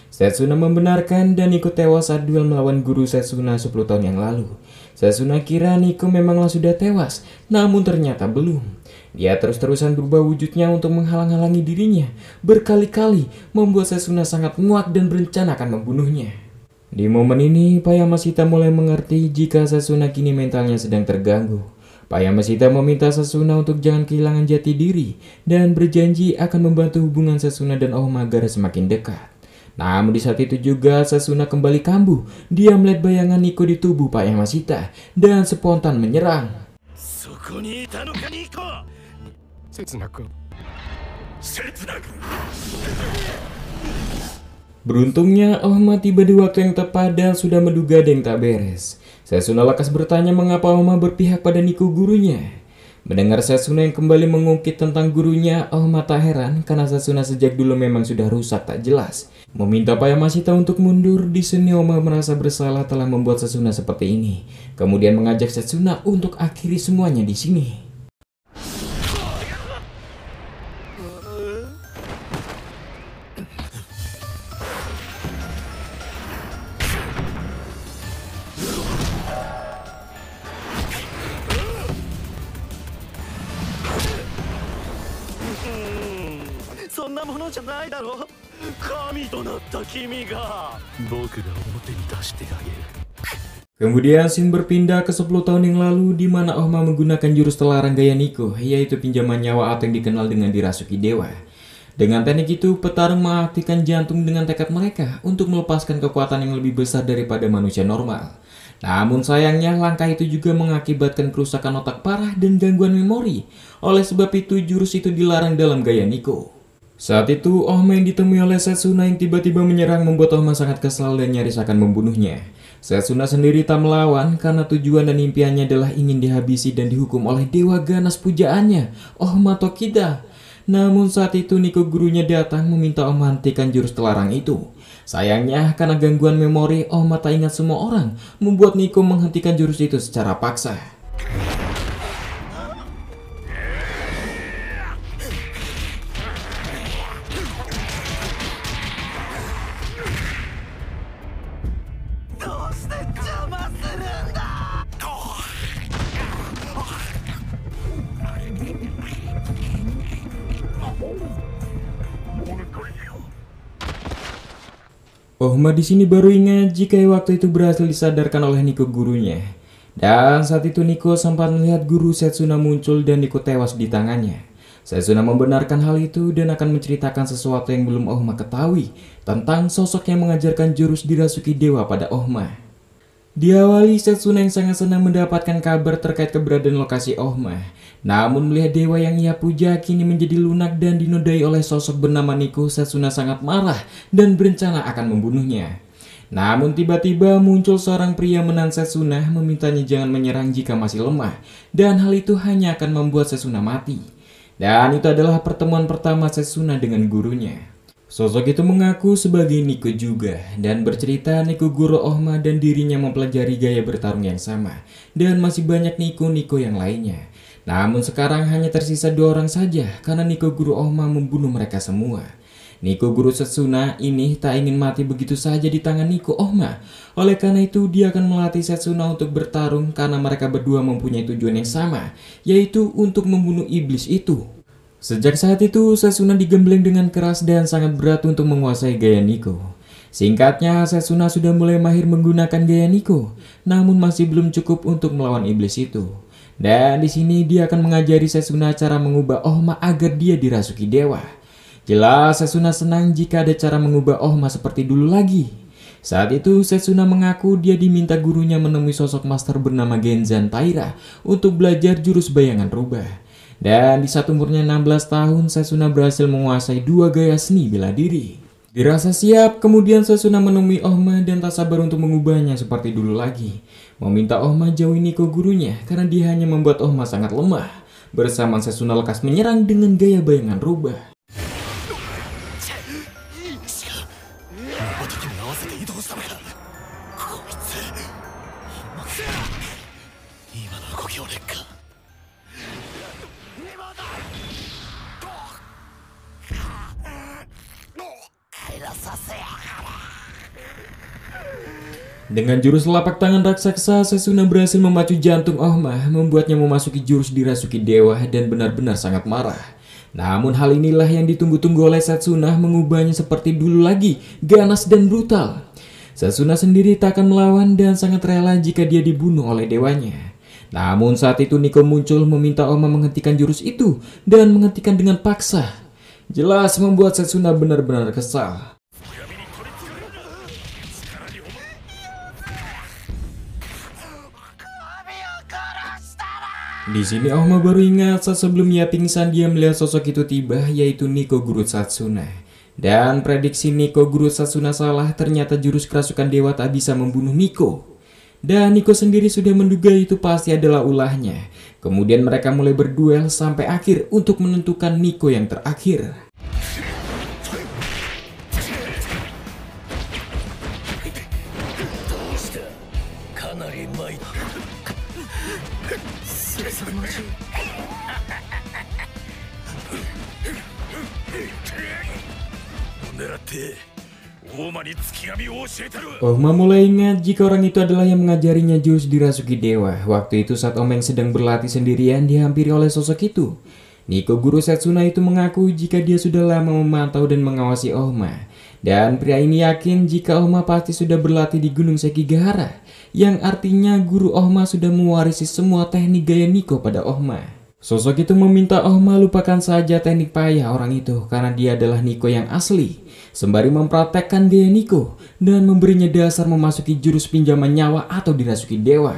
Setsuna membenarkan dan Nico tewas saat duel melawan guru Setsuna 10 tahun yang lalu. Setsuna kira Nico memanglah sudah tewas, namun ternyata belum. Dia terus-terusan berubah wujudnya untuk menghalang-halangi dirinya, berkali-kali membuat Setsuna sangat muak dan berencana akan membunuhnya. Di momen ini, Pak Yamashita mulai mengerti jika Setsuna kini mentalnya sedang terganggu. Pak Yamashita meminta Setsuna untuk jangan kehilangan jati diri dan berjanji akan membantu hubungan Setsuna dan Ohma agar semakin dekat. Namun di saat itu juga Setsuna kembali kambuh. Dia melihat bayangan Nico di tubuh Pak Yamashita dan spontan menyerang. Beruntungnya Ohma tiba di waktu yang tepat dan sudah menduga ada yang tak beres. Setsuna lekas bertanya mengapa Ohma berpihak pada Nico gurunya. Mendengar Setsuna yang kembali mengungkit tentang gurunya, Ohma tak heran karena Setsuna sejak dulu memang sudah rusak tak jelas. Meminta Pak Yamashita untuk mundur, di sini Ohma merasa bersalah telah membuat Setsuna seperti ini. Kemudian mengajak Setsuna untuk akhiri semuanya di sini. Kemudian scene berpindah ke 10 tahun yang lalu di mana Ohma menggunakan jurus terlarang gaya Nico, yaitu pinjaman nyawa atau yang dikenal dengan dirasuki dewa. Dengan teknik itu, petarung mengaktifkan jantung dengan tekad mereka untuk melepaskan kekuatan yang lebih besar daripada manusia normal. Namun sayangnya langkah itu juga mengakibatkan kerusakan otak parah dan gangguan memori. Oleh sebab itu jurus itu dilarang dalam gaya Nico. Saat itu Ohma yang ditemui oleh Setsuna yang tiba-tiba menyerang membuat Ohma sangat kesal dan nyaris akan membunuhnya. Setsuna sendiri tak melawan karena tujuan dan impiannya adalah ingin dihabisi dan dihukum oleh dewa ganas pujaannya, Ohma Tokida. Namun saat itu Nico gurunya datang meminta Ohma hentikan jurus terlarang itu. Sayangnya karena gangguan memori, Ohma tak ingat semua orang, membuat Nico menghentikan jurus itu secara paksa. Ohma di sini baru ingat jika waktu itu berhasil disadarkan oleh Nico gurunya. Dan saat itu Nico sempat melihat guru Setsuna muncul dan Nico tewas di tangannya. Setsuna membenarkan hal itu dan akan menceritakan sesuatu yang belum Ohma ketahui tentang sosok yang mengajarkan jurus dirasuki dewa pada Ohma. Diawali, Setsuna yang sangat senang mendapatkan kabar terkait keberadaan lokasi Ohma. Namun melihat dewa yang ia puja kini menjadi lunak dan dinodai oleh sosok bernama Nico, Setsuna sangat marah dan berencana akan membunuhnya. Namun tiba-tiba muncul seorang pria menahan Setsuna memintanya jangan menyerang jika masih lemah. Dan hal itu hanya akan membuat Setsuna mati. Dan itu adalah pertemuan pertama Setsuna dengan gurunya. Sosok itu mengaku sebagai Nico juga dan bercerita Nico guru Ohma dan dirinya mempelajari gaya bertarung yang sama dan masih banyak Nico yang lainnya. Namun sekarang hanya tersisa 2 orang saja karena Nico guru Ohma membunuh mereka semua. Nico guru Setsuna ini tak ingin mati begitu saja di tangan Nico Ohma. Oleh karena itu dia akan melatih Setsuna untuk bertarung karena mereka berdua mempunyai tujuan yang sama, yaitu untuk membunuh iblis itu. Sejak saat itu, Setsuna digembleng dengan keras dan sangat berat untuk menguasai gaya Nico. Singkatnya, Setsuna sudah mulai mahir menggunakan gaya Nico, namun masih belum cukup untuk melawan iblis itu. Dan di sini dia akan mengajari Setsuna cara mengubah Ohma agar dia dirasuki dewa. Jelas Setsuna senang jika ada cara mengubah Ohma seperti dulu lagi. Saat itu, Setsuna mengaku dia diminta gurunya menemui sosok master bernama Genzan Taira untuk belajar jurus bayangan rubah. Dan di saat umurnya 16 tahun, Setsuna berhasil menguasai 2 gaya seni bela diri. Dirasa siap, kemudian Setsuna menemui Ohma dan tak sabar untuk mengubahnya seperti dulu lagi. Meminta Ohma jauhi Nico gurunya karena dia hanya membuat Ohma sangat lemah. Bersama Setsuna lekas menyerang dengan gaya bayangan rubah. Dengan jurus lapak tangan raksasa, Setsuna berhasil memacu jantung Ohma, membuatnya memasuki jurus dirasuki dewa dan benar-benar sangat marah. Namun hal inilah yang ditunggu-tunggu oleh Setsuna, mengubahnya seperti dulu lagi, ganas dan brutal. Setsuna sendiri tak akan melawan dan sangat rela jika dia dibunuh oleh dewanya. Namun saat itu Nico muncul meminta Ohma menghentikan jurus itu dan menghentikan dengan paksa. Jelas membuat Setsuna benar-benar kesal. Di sini Ohma baru ingat saat sebelum ia pingsan dia melihat sosok itu tiba, yaitu Nico guru Setsuna. Dan prediksi Nico guru Setsuna salah, ternyata jurus kerasukan dewa tak bisa membunuh Nico. Dan Nico sendiri sudah menduga itu pasti adalah ulahnya. Kemudian mereka mulai berduel sampai akhir untuk menentukan Nico yang terakhir. Ohma mulai ingat jika orang itu adalah yang mengajarinya jurus dirasuki dewa. Waktu itu saat Omeng sedang berlatih sendirian dihampiri oleh sosok itu. Nico guru Setsuna itu mengaku jika dia sudah lama memantau dan mengawasi Ohma. Dan pria ini yakin jika Ohma pasti sudah berlatih di Gunung Sekigahara, yang artinya guru Ohma sudah mewarisi semua teknik gaya Nico pada Ohma. Sosok itu meminta Ohma lupakan saja teknik payah orang itu karena dia adalah Nico yang asli, sembari mempraktekkan gaya Nico dan memberinya dasar memasuki jurus pinjaman nyawa atau dirasuki dewa.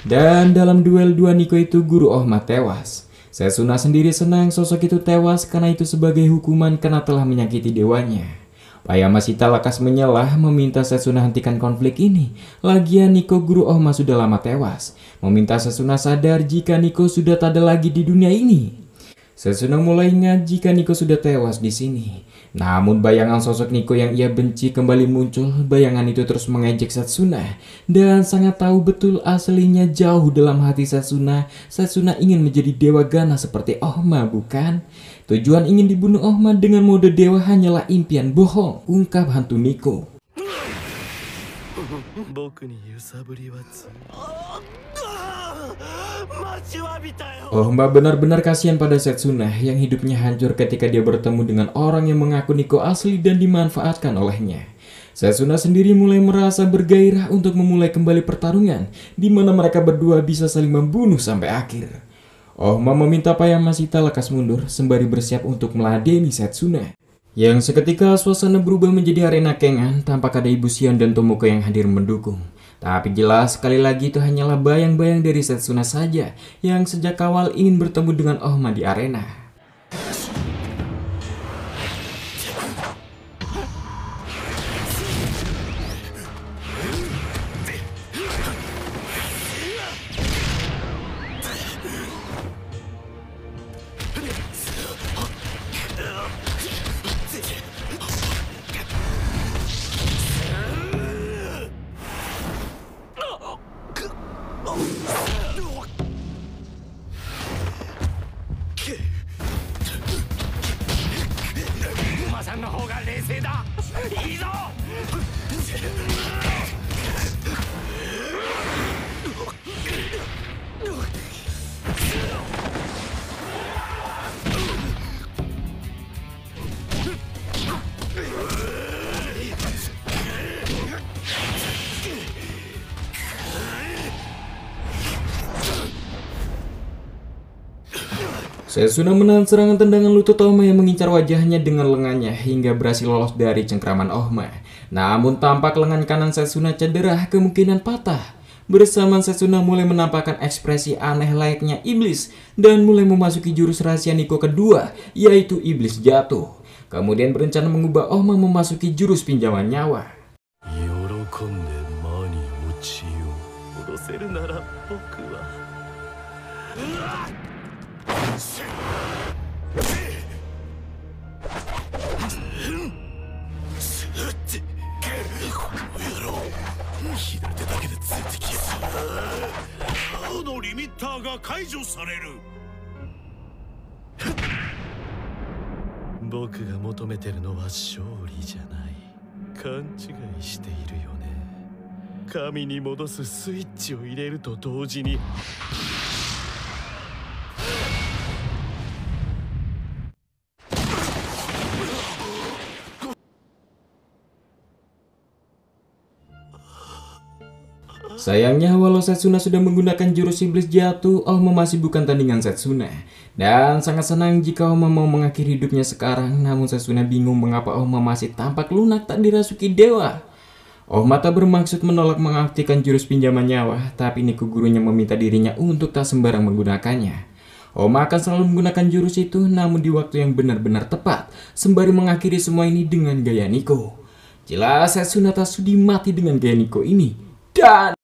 Dan dalam duel 2 Nico itu guru Ohma tewas. Setsuna sendiri senang sosok itu tewas karena itu sebagai hukuman karena telah menyakiti dewanya. Masita lekas menyelah meminta Setsuna hentikan konflik ini. Lagian Nico guru Ohma sudah lama tewas. Meminta Setsuna sadar jika Nico sudah tak ada lagi di dunia ini. Setsuna mulai ingat jika Nico sudah tewas di sini. Namun bayangan sosok Nico yang ia benci kembali muncul. Bayangan itu terus mengejek Setsuna dan sangat tahu betul aslinya jauh dalam hati Setsuna. Setsuna ingin menjadi dewa ganas seperti Ohma, bukan? Tujuan ingin dibunuh Ohma dengan mode dewa hanyalah impian bohong, ungkap hantu Nico. Ohma benar-benar kasihan pada Setsuna yang hidupnya hancur ketika dia bertemu dengan orang yang mengaku Nico asli dan dimanfaatkan olehnya. Setsuna sendiri mulai merasa bergairah untuk memulai kembali pertarungan di mana mereka berdua bisa saling membunuh sampai akhir. Ohma meminta Masita lekas mundur sembari bersiap untuk meladeni Setsuna. Yang seketika suasana berubah menjadi arena kengan, tampak ada Ibu Shion dan Tomoko yang hadir mendukung. Tapi jelas sekali lagi itu hanyalah bayang-bayang dari Setsuna saja yang sejak awal ingin bertemu dengan Ohma di arena. Setsuna menahan serangan tendangan lutut Ohma yang mengincar wajahnya dengan lengannya hingga berhasil lolos dari cengkraman Ohma. Namun tampak lengan kanan Setsuna cedera, kemungkinan patah. Bersamaan Setsuna mulai menampakkan ekspresi aneh layaknya iblis dan mulai memasuki jurus rahasia Nico kedua, yaitu iblis jatuh. Kemudian berencana mengubah Ohma memasuki jurus pinjaman nyawa. Sayangnya walau Setsuna sudah menggunakan jurus iblis jatuh, Ohma masih bukan tandingan Setsuna. Dan sangat senang jika Ohma mau mengakhiri hidupnya sekarang, namun Setsuna bingung mengapa Ohma masih tampak lunak tak dirasuki dewa. Ohma tak bermaksud menolak mengaktifkan jurus pinjaman nyawa, tapi Nico gurunya meminta dirinya untuk tak sembarang menggunakannya. Ohma akan selalu menggunakan jurus itu, namun di waktu yang benar-benar tepat, sembari mengakhiri semua ini dengan gaya Nico. Jelas Setsuna tak sudi mati dengan gaya Nico ini. Dan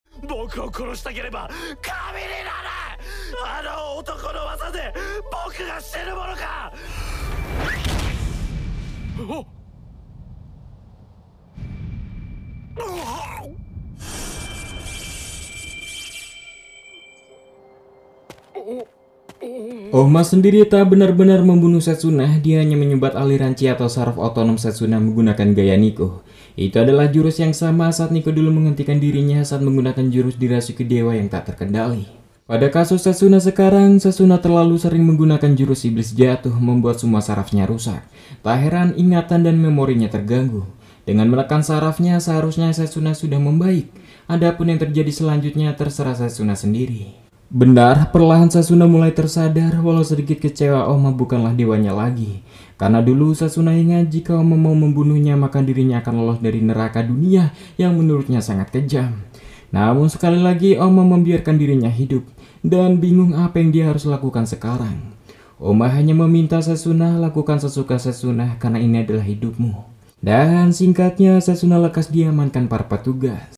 Ohma sendiri tak benar-benar membunuh Setsuna, dia hanya menyumbat aliran chi atau saraf otonom Setsuna menggunakan gaya Nico. Itu adalah jurus yang sama saat Nico dulu menghentikan dirinya saat menggunakan jurus dirasuki dewa yang tak terkendali. Pada kasus Setsuna sekarang, Setsuna terlalu sering menggunakan jurus iblis jatuh membuat semua sarafnya rusak. Tak heran ingatan dan memorinya terganggu. Dengan menekan sarafnya, seharusnya Setsuna sudah membaik. Adapun yang terjadi selanjutnya terserah Setsuna sendiri. Benar, perlahan Setsuna mulai tersadar walau sedikit kecewa Ohma bukanlah dewanya lagi. Karena dulu Setsuna ingat jika Ohma mau membunuhnya maka dirinya akan lolos dari neraka dunia yang menurutnya sangat kejam. Namun sekali lagi Ohma membiarkan dirinya hidup dan bingung apa yang dia harus lakukan sekarang. Ohma hanya meminta Setsuna lakukan sesuka Setsuna karena ini adalah hidupmu. Dan singkatnya, Sasuna lekas diamankan para petugas.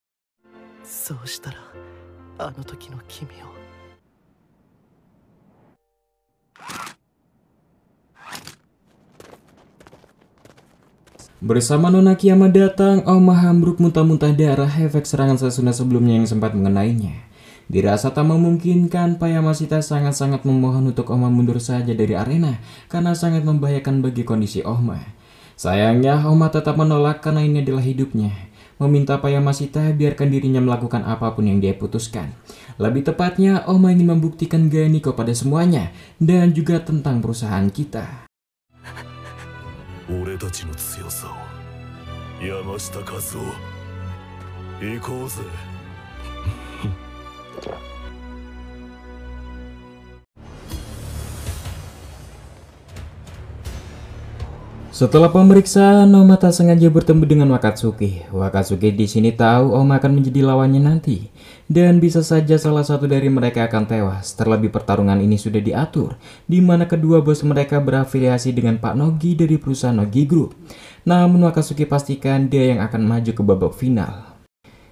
そうしたらあの時の君を Bersama Nona Kiyama datang, Oma Hambruk muntah-muntah darah efek serangan Sasuna sebelumnya yang sempat mengenainya. Dirasa tak memungkinkan, Payamasita sangat-sangat memohon untuk Oma mundur saja dari arena karena sangat membahayakan bagi kondisi Oma. Sayangnya, Oma tetap menolak karena ini adalah hidupnya. Meminta Payamasita biarkan dirinya melakukan apapun yang dia putuskan. Lebih tepatnya, Oma ingin membuktikan Gaeni kepada semuanya dan juga tentang perusahaan kita. 俺たちの強さを山下和夫行こうぜ Setelah pemeriksaan, Oma tak sengaja bertemu dengan Wakatsuki. Wakatsuki di sini tahu Oma akan menjadi lawannya nanti, dan bisa saja salah satu dari mereka akan tewas. Terlebih pertarungan ini sudah diatur, di mana kedua bos mereka berafiliasi dengan Pak Nogi dari perusahaan Nogi Group. Namun Wakatsuki pastikan dia yang akan maju ke babak final.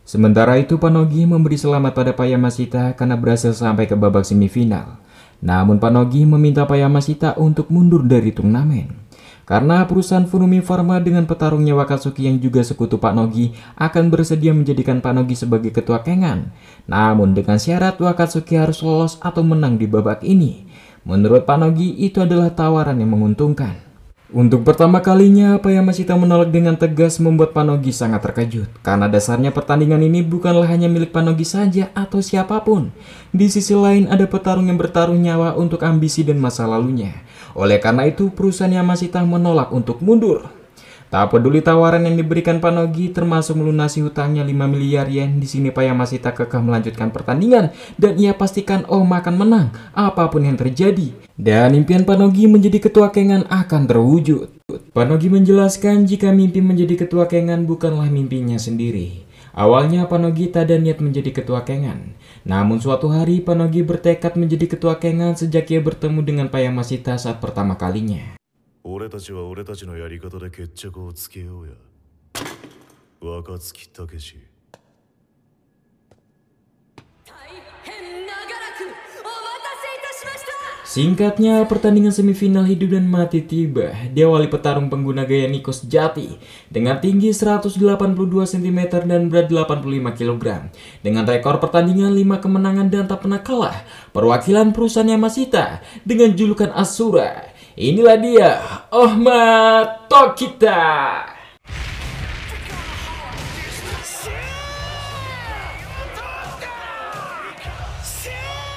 Sementara itu Pak Nogi memberi selamat pada Payamasita karena berhasil sampai ke babak semifinal. Namun Pak Nogi meminta Payamasita untuk mundur dari turnamen. Karena perusahaan Furumi Pharma dengan petarungnya Wakatsuki yang juga sekutu Pak Nogi akan bersedia menjadikan Pak Nogi sebagai ketua Kengan. Namun dengan syarat Wakatsuki harus lolos atau menang di babak ini. Menurut Pak Nogi itu adalah tawaran yang menguntungkan. Untuk pertama kalinya, Payamasita menolak dengan tegas membuat Pak Nogi sangat terkejut. Karena dasarnya pertandingan ini bukanlah hanya milik Pak Nogi saja atau siapapun. Di sisi lain ada petarung yang bertaruh nyawa untuk ambisi dan masa lalunya. Oleh karena itu, perusahaan Yamasita menolak untuk mundur. Tak peduli tawaran yang diberikan Pak Nogi termasuk melunasi hutangnya 5 miliar yen, di sini Payamasita kekeh melanjutkan pertandingan dan ia pastikan Oma akan menang apapun yang terjadi. Dan impian Pak Nogi menjadi ketua Kengan akan terwujud. Pak Nogi menjelaskan jika mimpi menjadi ketua Kengan bukanlah mimpinya sendiri. Awalnya Pak Nogi tak ada niat menjadi ketua Kengan. Namun suatu hari Pak Nogi bertekad menjadi ketua Kengan sejak ia bertemu dengan Payamasita saat pertama kalinya. 俺たちは俺たちのやり方で決着をつけようや若槻武史 Singkatnya, pertandingan semifinal hidup dan mati tiba. Diawali petarung pengguna gaya Nico sejati dengan tinggi 182 cm dan berat 85 kg. Dengan rekor pertandingan 5 kemenangan dan tak pernah kalah, perwakilan perusahaan Yamasita dengan julukan Asura. Inilah dia, Ohma Tokita.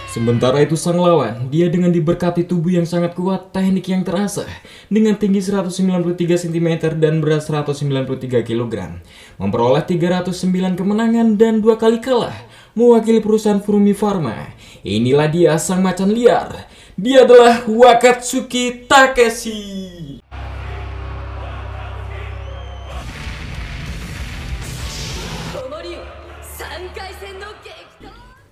Sementara itu sang lawan, dia dengan diberkati tubuh yang sangat kuat, teknik yang terasa, dengan tinggi 193 cm dan berat 193 kg, memperoleh 309 kemenangan dan 2 kali kalah, mewakili perusahaan Furumi Pharma. Inilah dia sang macan liar, dia adalah Wakatsuki Takeshi.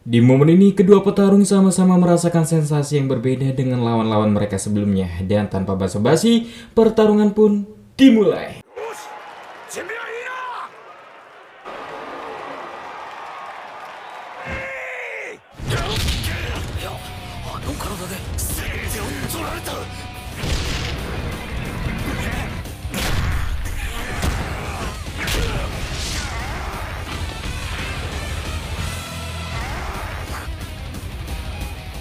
Di momen ini, kedua petarung sama-sama merasakan sensasi yang berbeda dengan lawan-lawan mereka sebelumnya. Dan tanpa basa-basi, pertarungan pun dimulai.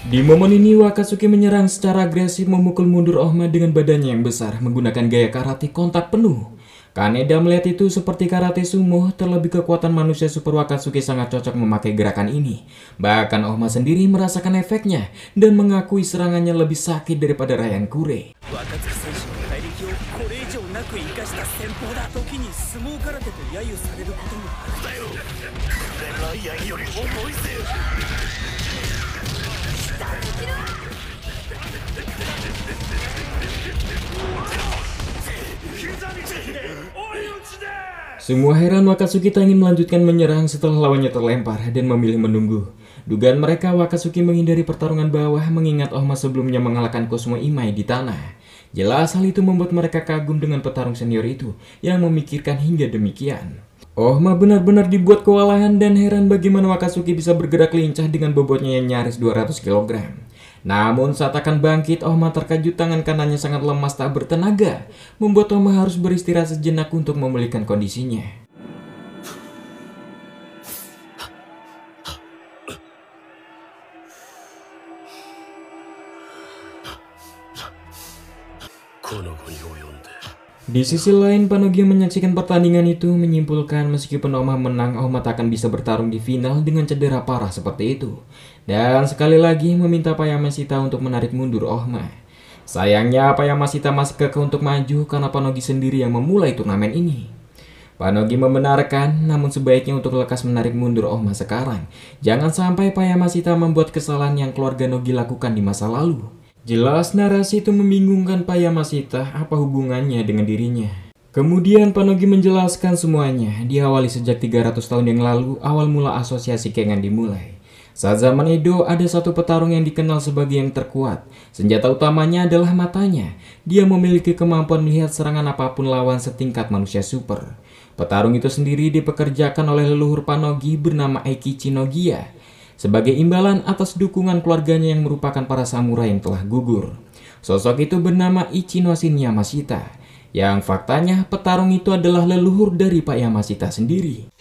Di momen ini, Wakatsuki menyerang secara agresif memukul mundur Ohma dengan badannya yang besar menggunakan gaya karate kontak penuh. Kaneda melihat itu seperti karate sumo, terlebih kekuatan manusia super Wakatsuki sangat cocok memakai gerakan ini. Bahkan Ohma sendiri merasakan efeknya dan mengakui serangannya lebih sakit daripada Ryan Kure. Semua heran Wakatsuki tak ingin melanjutkan menyerang setelah lawannya terlempar dan memilih menunggu. Dugaan mereka, Wakatsuki menghindari pertarungan bawah mengingat Ohma sebelumnya mengalahkan Cosmo Imai di tanah. Jelas hal itu membuat mereka kagum dengan petarung senior itu yang memikirkan hingga demikian. Ohma benar-benar dibuat kewalahan dan heran bagaimana Wakatsuki bisa bergerak lincah dengan bobotnya yang nyaris 200 kg. Namun saat akan bangkit, Ohma terkejut tangan kanannya sangat lemas tak bertenaga, membuat Ohma harus beristirahat sejenak untuk memulihkan kondisinya. Di sisi lain, Panogi yang menyaksikan pertandingan itu menyimpulkan meskipun Ohma menang, Ohma tak akan bisa bertarung di final dengan cedera parah seperti itu. Dan sekali lagi meminta Payamashita untuk menarik mundur Ohma. Sayangnya Payamashita masih kekeh untuk maju karena Panogi sendiri yang memulai turnamen ini. Panogi membenarkan, namun sebaiknya untuk lekas menarik mundur Ohma sekarang. Jangan sampai Payamashita membuat kesalahan yang keluarga Nogi lakukan di masa lalu. Jelas narasi itu membingungkan Payamashita, apa hubungannya dengan dirinya. Kemudian Panogi menjelaskan semuanya, diawali sejak 300 tahun yang lalu, awal mula asosiasi Kengan dimulai. Saat zaman Edo, ada satu petarung yang dikenal sebagai yang terkuat. Senjata utamanya adalah matanya. Dia memiliki kemampuan melihat serangan apapun lawan setingkat manusia super. Petarung itu sendiri dipekerjakan oleh leluhur Panogi bernama Eikichi Nogiya, sebagai imbalan atas dukungan keluarganya yang merupakan para samurai yang telah gugur. Sosok itu bernama Ichinoshin Yamashita, yang faktanya petarung itu adalah leluhur dari Pak Yamashita sendiri.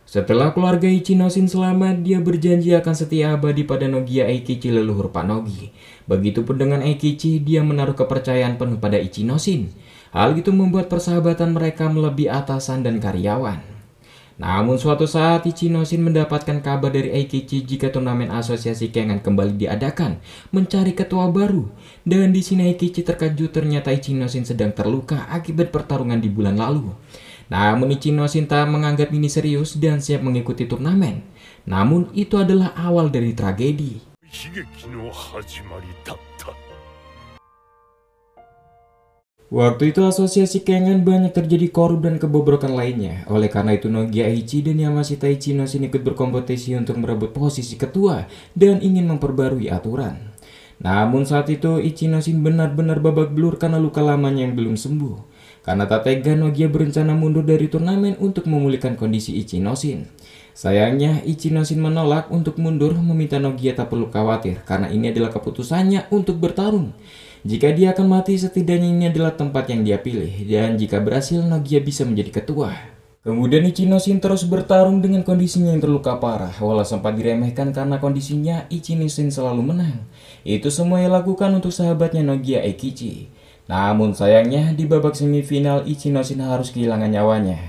Setelah keluarga Ichinoshin selamat, dia berjanji akan setia abadi pada Nogiya Eikichi leluhur Panogi. Begitupun dengan Eikichi, dia menaruh kepercayaan penuh pada Ichinoshin. Hal itu membuat persahabatan mereka melebihi atasan dan karyawan. Namun suatu saat Ichinoshin mendapatkan kabar dari Eikichi jika turnamen asosiasi Kengan kembali diadakan, mencari ketua baru. Dan di sini Eikichi terkejut, ternyata Ichinoshin sedang terluka akibat pertarungan di bulan lalu. Namun Ichinoshin tak menganggap ini serius dan siap mengikuti turnamen. Namun itu adalah awal dari tragedi. Waktu itu asosiasi Kengan banyak terjadi korup dan kebobrokan lainnya. Oleh karena itu Nogiya Eiichi dan Yamashita Ichinoshin ikut berkompetisi untuk merebut posisi ketua dan ingin memperbarui aturan. Namun saat itu Ichinoshin benar-benar babak belur karena luka lamanya yang belum sembuh. Karena tak tega, Nogiya berencana mundur dari turnamen untuk memulihkan kondisi Ichinoshin. Sayangnya Ichinoshin menolak untuk mundur, meminta Nogiya tak perlu khawatir karena ini adalah keputusannya untuk bertarung. Jika dia akan mati, setidaknya ini adalah tempat yang dia pilih, dan jika berhasil, Nogiya bisa menjadi ketua. Kemudian Ichinoshin terus bertarung dengan kondisinya yang terluka parah. Walau sempat diremehkan karena kondisinya, Ichinoshin selalu menang. Itu semua ia lakukan untuk sahabatnya Nogiya Eikichi. Namun sayangnya, di babak semifinal, Ichinoshin harus kehilangan nyawanya.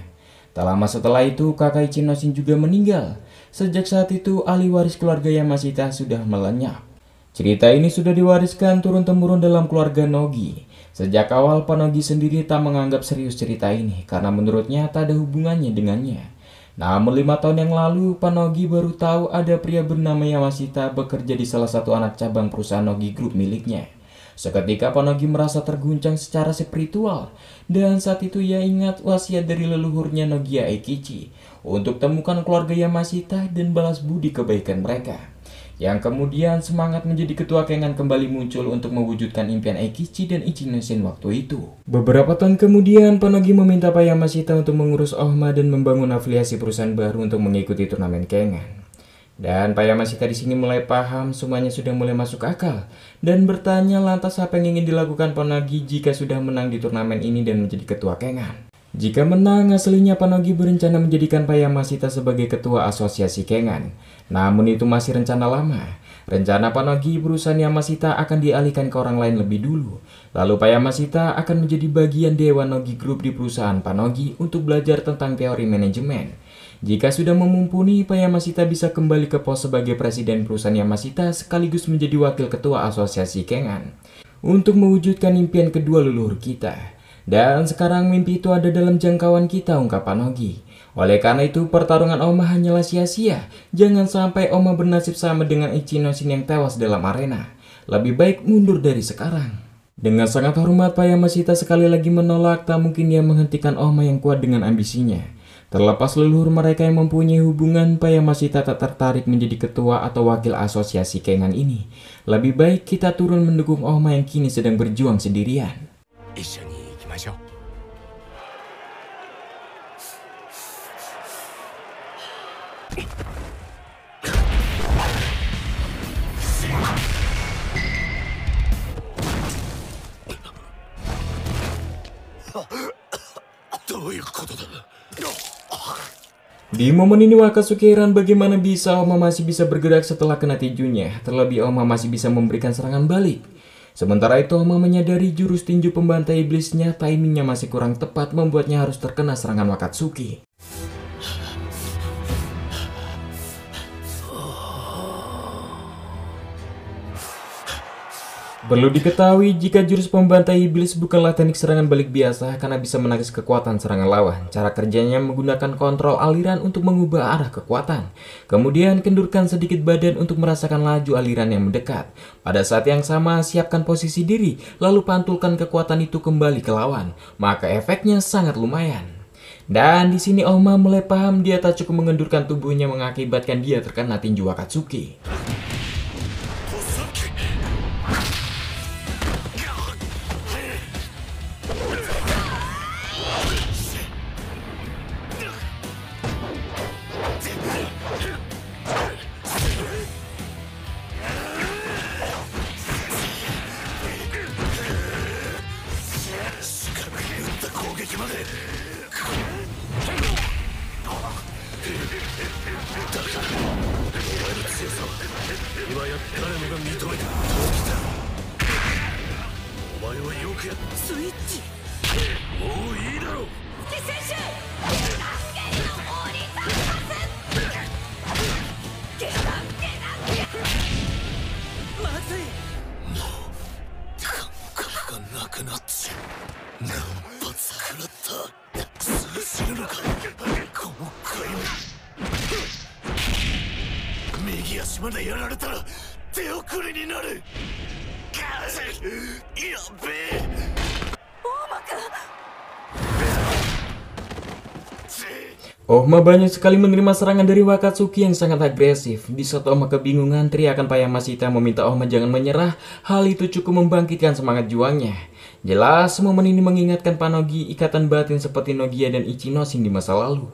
Tak lama setelah itu, kakak Ichinoshin juga meninggal. Sejak saat itu, ahli waris keluarga Yamashita sudah melenyap. Cerita ini sudah diwariskan turun-temurun dalam keluarga Nogi. Sejak awal Panogi sendiri tak menganggap serius cerita ini karena menurutnya tak ada hubungannya dengannya. Namun 5 tahun yang lalu Panogi baru tahu ada pria bernama Yamashita bekerja di salah satu anak cabang perusahaan Nogi Group miliknya. Seketika Panogi merasa terguncang secara spiritual dan saat itu ia ingat wasiat dari leluhurnya Nogiya Eikichi untuk temukan keluarga Yamashita dan balas budi kebaikan mereka. Yang kemudian semangat menjadi ketua Kengan kembali muncul untuk mewujudkan impian Eikichi dan Ichinoshin waktu itu. Beberapa tahun kemudian, Panogi meminta Pak Yamashita untuk mengurus Ohma dan membangun afiliasi perusahaan baru untuk mengikuti turnamen Kengan. Dan Pak Yamashita di sini mulai paham semuanya sudah mulai masuk akal dan bertanya lantas apa yang ingin dilakukan Panogi jika sudah menang di turnamen ini dan menjadi ketua Kengan. Jika menang, aslinya Panogi berencana menjadikan Pak Yamashita sebagai ketua asosiasi Kengan. Namun itu masih rencana lama. Rencana Panogi perusahaan Yamashita akan dialihkan ke orang lain lebih dulu. Lalu Pak Yamashita akan menjadi bagian Dewan Nogi Group di perusahaan Panogi untuk belajar tentang teori manajemen. Jika sudah memumpuni, Pak Yamashita bisa kembali ke pos sebagai presiden perusahaan Yamashita sekaligus menjadi wakil ketua asosiasi Kengan. Untuk mewujudkan impian kedua leluhur kita. Dan sekarang mimpi itu ada dalam jangkauan kita, ungkap Panogi. Oleh karena itu pertarungan Ohma hanyalah sia-sia. Jangan sampai Ohma bernasib sama dengan Ichinoshin yang tewas dalam arena. Lebih baik mundur dari sekarang. Dengan sangat hormat, Pak Yamashita sekali lagi menolak. Tak mungkin dia menghentikan Ohma yang kuat dengan ambisinya. Terlepas leluhur mereka yang mempunyai hubungan, Payamashita tak tertarik menjadi ketua atau wakil asosiasi Kengan ini. Lebih baik kita turun mendukung Ohma yang kini sedang berjuang sendirian. 一緒に行きましょう。どういうことだ。 Di momen ini Wakatsuki heran bagaimana bisa Ohma masih bisa bergerak setelah kena tinjunya. Terlebih Ohma masih bisa memberikan serangan balik. Sementara itu Ohma menyadari jurus tinju pembantai iblisnya timingnya masih kurang tepat membuatnya harus terkena serangan Wakatsuki. Perlu diketahui jika jurus pembantai iblis bukanlah teknik serangan balik biasa karena bisa menangkis kekuatan serangan lawan. Cara kerjanya menggunakan kontrol aliran untuk mengubah arah kekuatan. Kemudian kendurkan sedikit badan untuk merasakan laju aliran yang mendekat. Pada saat yang sama siapkan posisi diri lalu pantulkan kekuatan itu kembali ke lawan. Maka efeknya sangat lumayan. Dan di sini Ohma mulai paham dia tak cukup mengendurkan tubuhnya mengakibatkan dia terkena tinju Wakatsuki. Ohma banyak sekali menerima serangan dari Wakatsuki yang sangat agresif. Di saat Ohma kebingungan, teriakan Payamashita meminta Ohma jangan menyerah. Hal itu cukup membangkitkan semangat juangnya. Jelas, momen ini mengingatkan Panogi ikatan batin seperti Nogia dan Ichinoshin di masa lalu.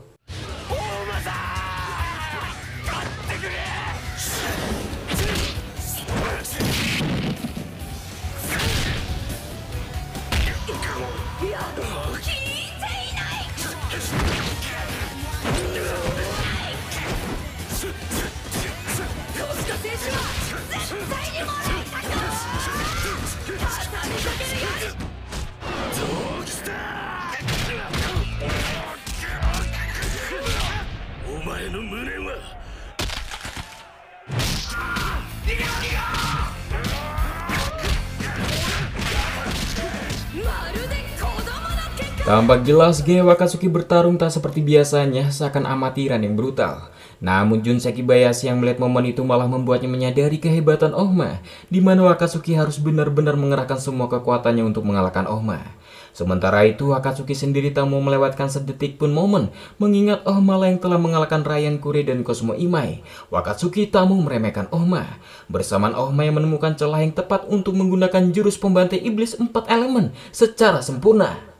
Tampak jelas gaya Wakatsuki bertarung tak seperti biasanya, seakan amatiran yang brutal. Namun Junseki Bayashi yang melihat momen itu malah membuatnya menyadari kehebatan Ohma, di mana Wakatsuki harus benar-benar mengerahkan semua kekuatannya untuk mengalahkan Ohma. Sementara itu Wakatsuki sendiri tak mau melewatkan sedetik pun momen, mengingat Ohma lah yang telah mengalahkan Ryan Kure dan Cosmo Imai. Wakatsuki tak mau meremehkan Ohma. Bersamaan Ohma yang menemukan celah yang tepat untuk menggunakan jurus pembantai iblis 4 elemen secara sempurna.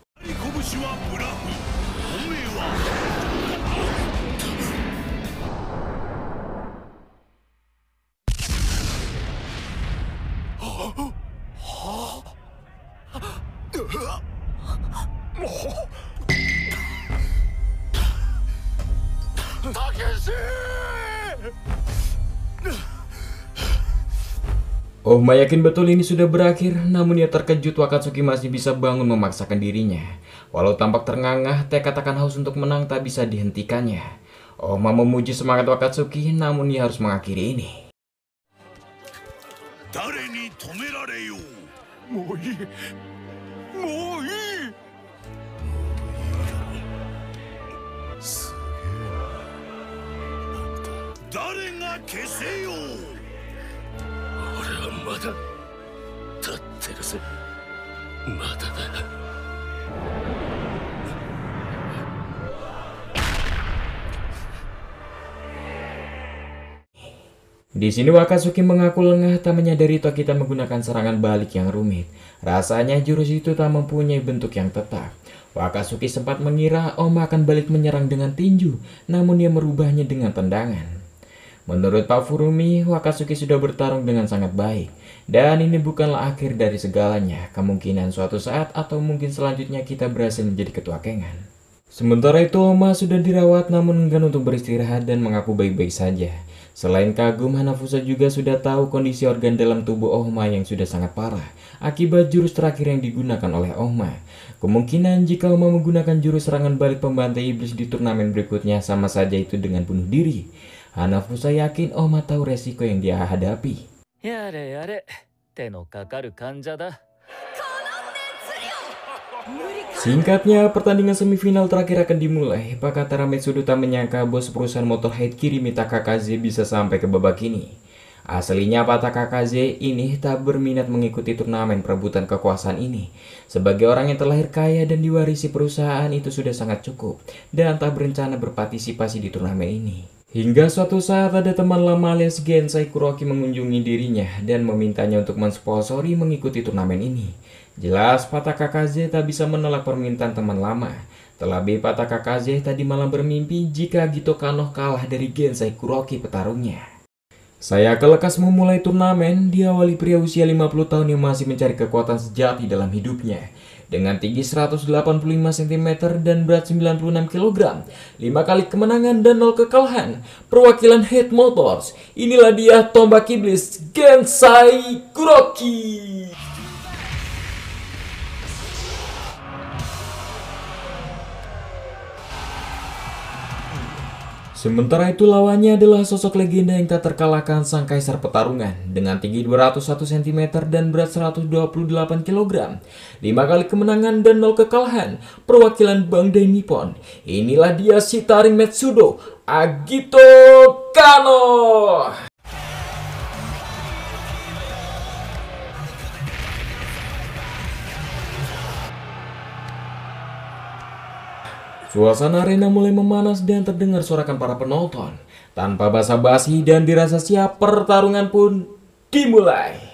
Ohma yakin betul ini sudah berakhir, namun ia terkejut Wakatsuki masih bisa bangun memaksakan dirinya. Walau tampak terngangah, tekad akan haus untuk menang tak bisa dihentikannya. Ohma memuji semangat Wakatsuki, namun ia harus mengakhiri ini. Di sini Wakatsuki mengaku lengah tak menyadari Tokita menggunakan serangan balik yang rumit. Rasanya jurus itu tak mempunyai bentuk yang tetap. Wakatsuki sempat mengira Oma akan balik menyerang dengan tinju, namun dia merubahnya dengan tendangan. Menurut Pak Furumi, Wakatsuki sudah bertarung dengan sangat baik. Dan ini bukanlah akhir dari segalanya. Kemungkinan suatu saat atau mungkin selanjutnya kita berhasil menjadi ketua Kengan. Sementara itu Oma sudah dirawat namun enggan untuk beristirahat dan mengaku baik-baik saja. Selain kagum, Hanafusa juga sudah tahu kondisi organ dalam tubuh Oma yang sudah sangat parah akibat jurus terakhir yang digunakan oleh Oma. Kemungkinan jika Oma menggunakan jurus serangan balik pembantai iblis di turnamen berikutnya sama saja itu dengan bunuh diri. Hanafusa yakin Oma tahu resiko yang dia hadapi. やれやれ手のかかる患者だ。 Singkatnya, pertandingan semifinal terakhir akan dimulai. Pakatara Metsudo tak menyangka bos perusahaan Motorhead Kirimi Takakaze bisa sampai ke babak ini. Aslinya Pak Takakaze ini tak berminat mengikuti turnamen perebutan kekuasaan ini. Sebagai orang yang terlahir kaya dan diwarisi perusahaan itu sudah sangat cukup dan tak berencana berpartisipasi di turnamen ini. Hingga suatu saat ada teman lama alias Gensai Kuroki mengunjungi dirinya dan memintanya untuk mensponsori mengikuti turnamen ini. Jelas Pak Takakaze tak bisa menolak permintaan teman lama. Terlebih Pak Takakaze tadi malam bermimpi jika Agito Kano kalah dari Gensai Kuroki petarungnya. Saya kelekas memulai turnamen, diawali pria usia 50 tahun yang masih mencari kekuatan sejati dalam hidupnya. Dengan tinggi 185 cm dan berat 96 kg, 5 kali kemenangan dan 0 kekalahan, perwakilan Head Motors, inilah dia tombak iblis Gensai Kuroki. Sementara itu lawannya adalah sosok legenda yang tak terkalahkan sang kaisar pertarungan dengan tinggi 201 cm dan berat 128 kg, 5 kali kemenangan dan 0 kekalahan, perwakilan Bandai Nippon. Inilah dia Shitari Metsudo, Agito Kano. Suasana arena mulai memanas dan terdengar sorakan para penonton. Tanpa basa-basi dan dirasa siap, pertarungan pun dimulai.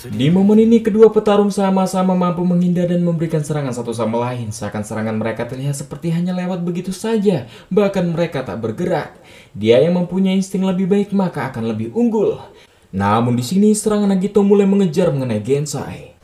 Di momen ini kedua petarung sama-sama mampu menghindar dan memberikan serangan satu sama lain. Seakan serangan mereka terlihat seperti hanya lewat begitu saja, bahkan mereka tak bergerak. Dia yang mempunyai insting lebih baik maka akan lebih unggul. Namun di sini serangan Agito mulai mengejar mengenai Gensai.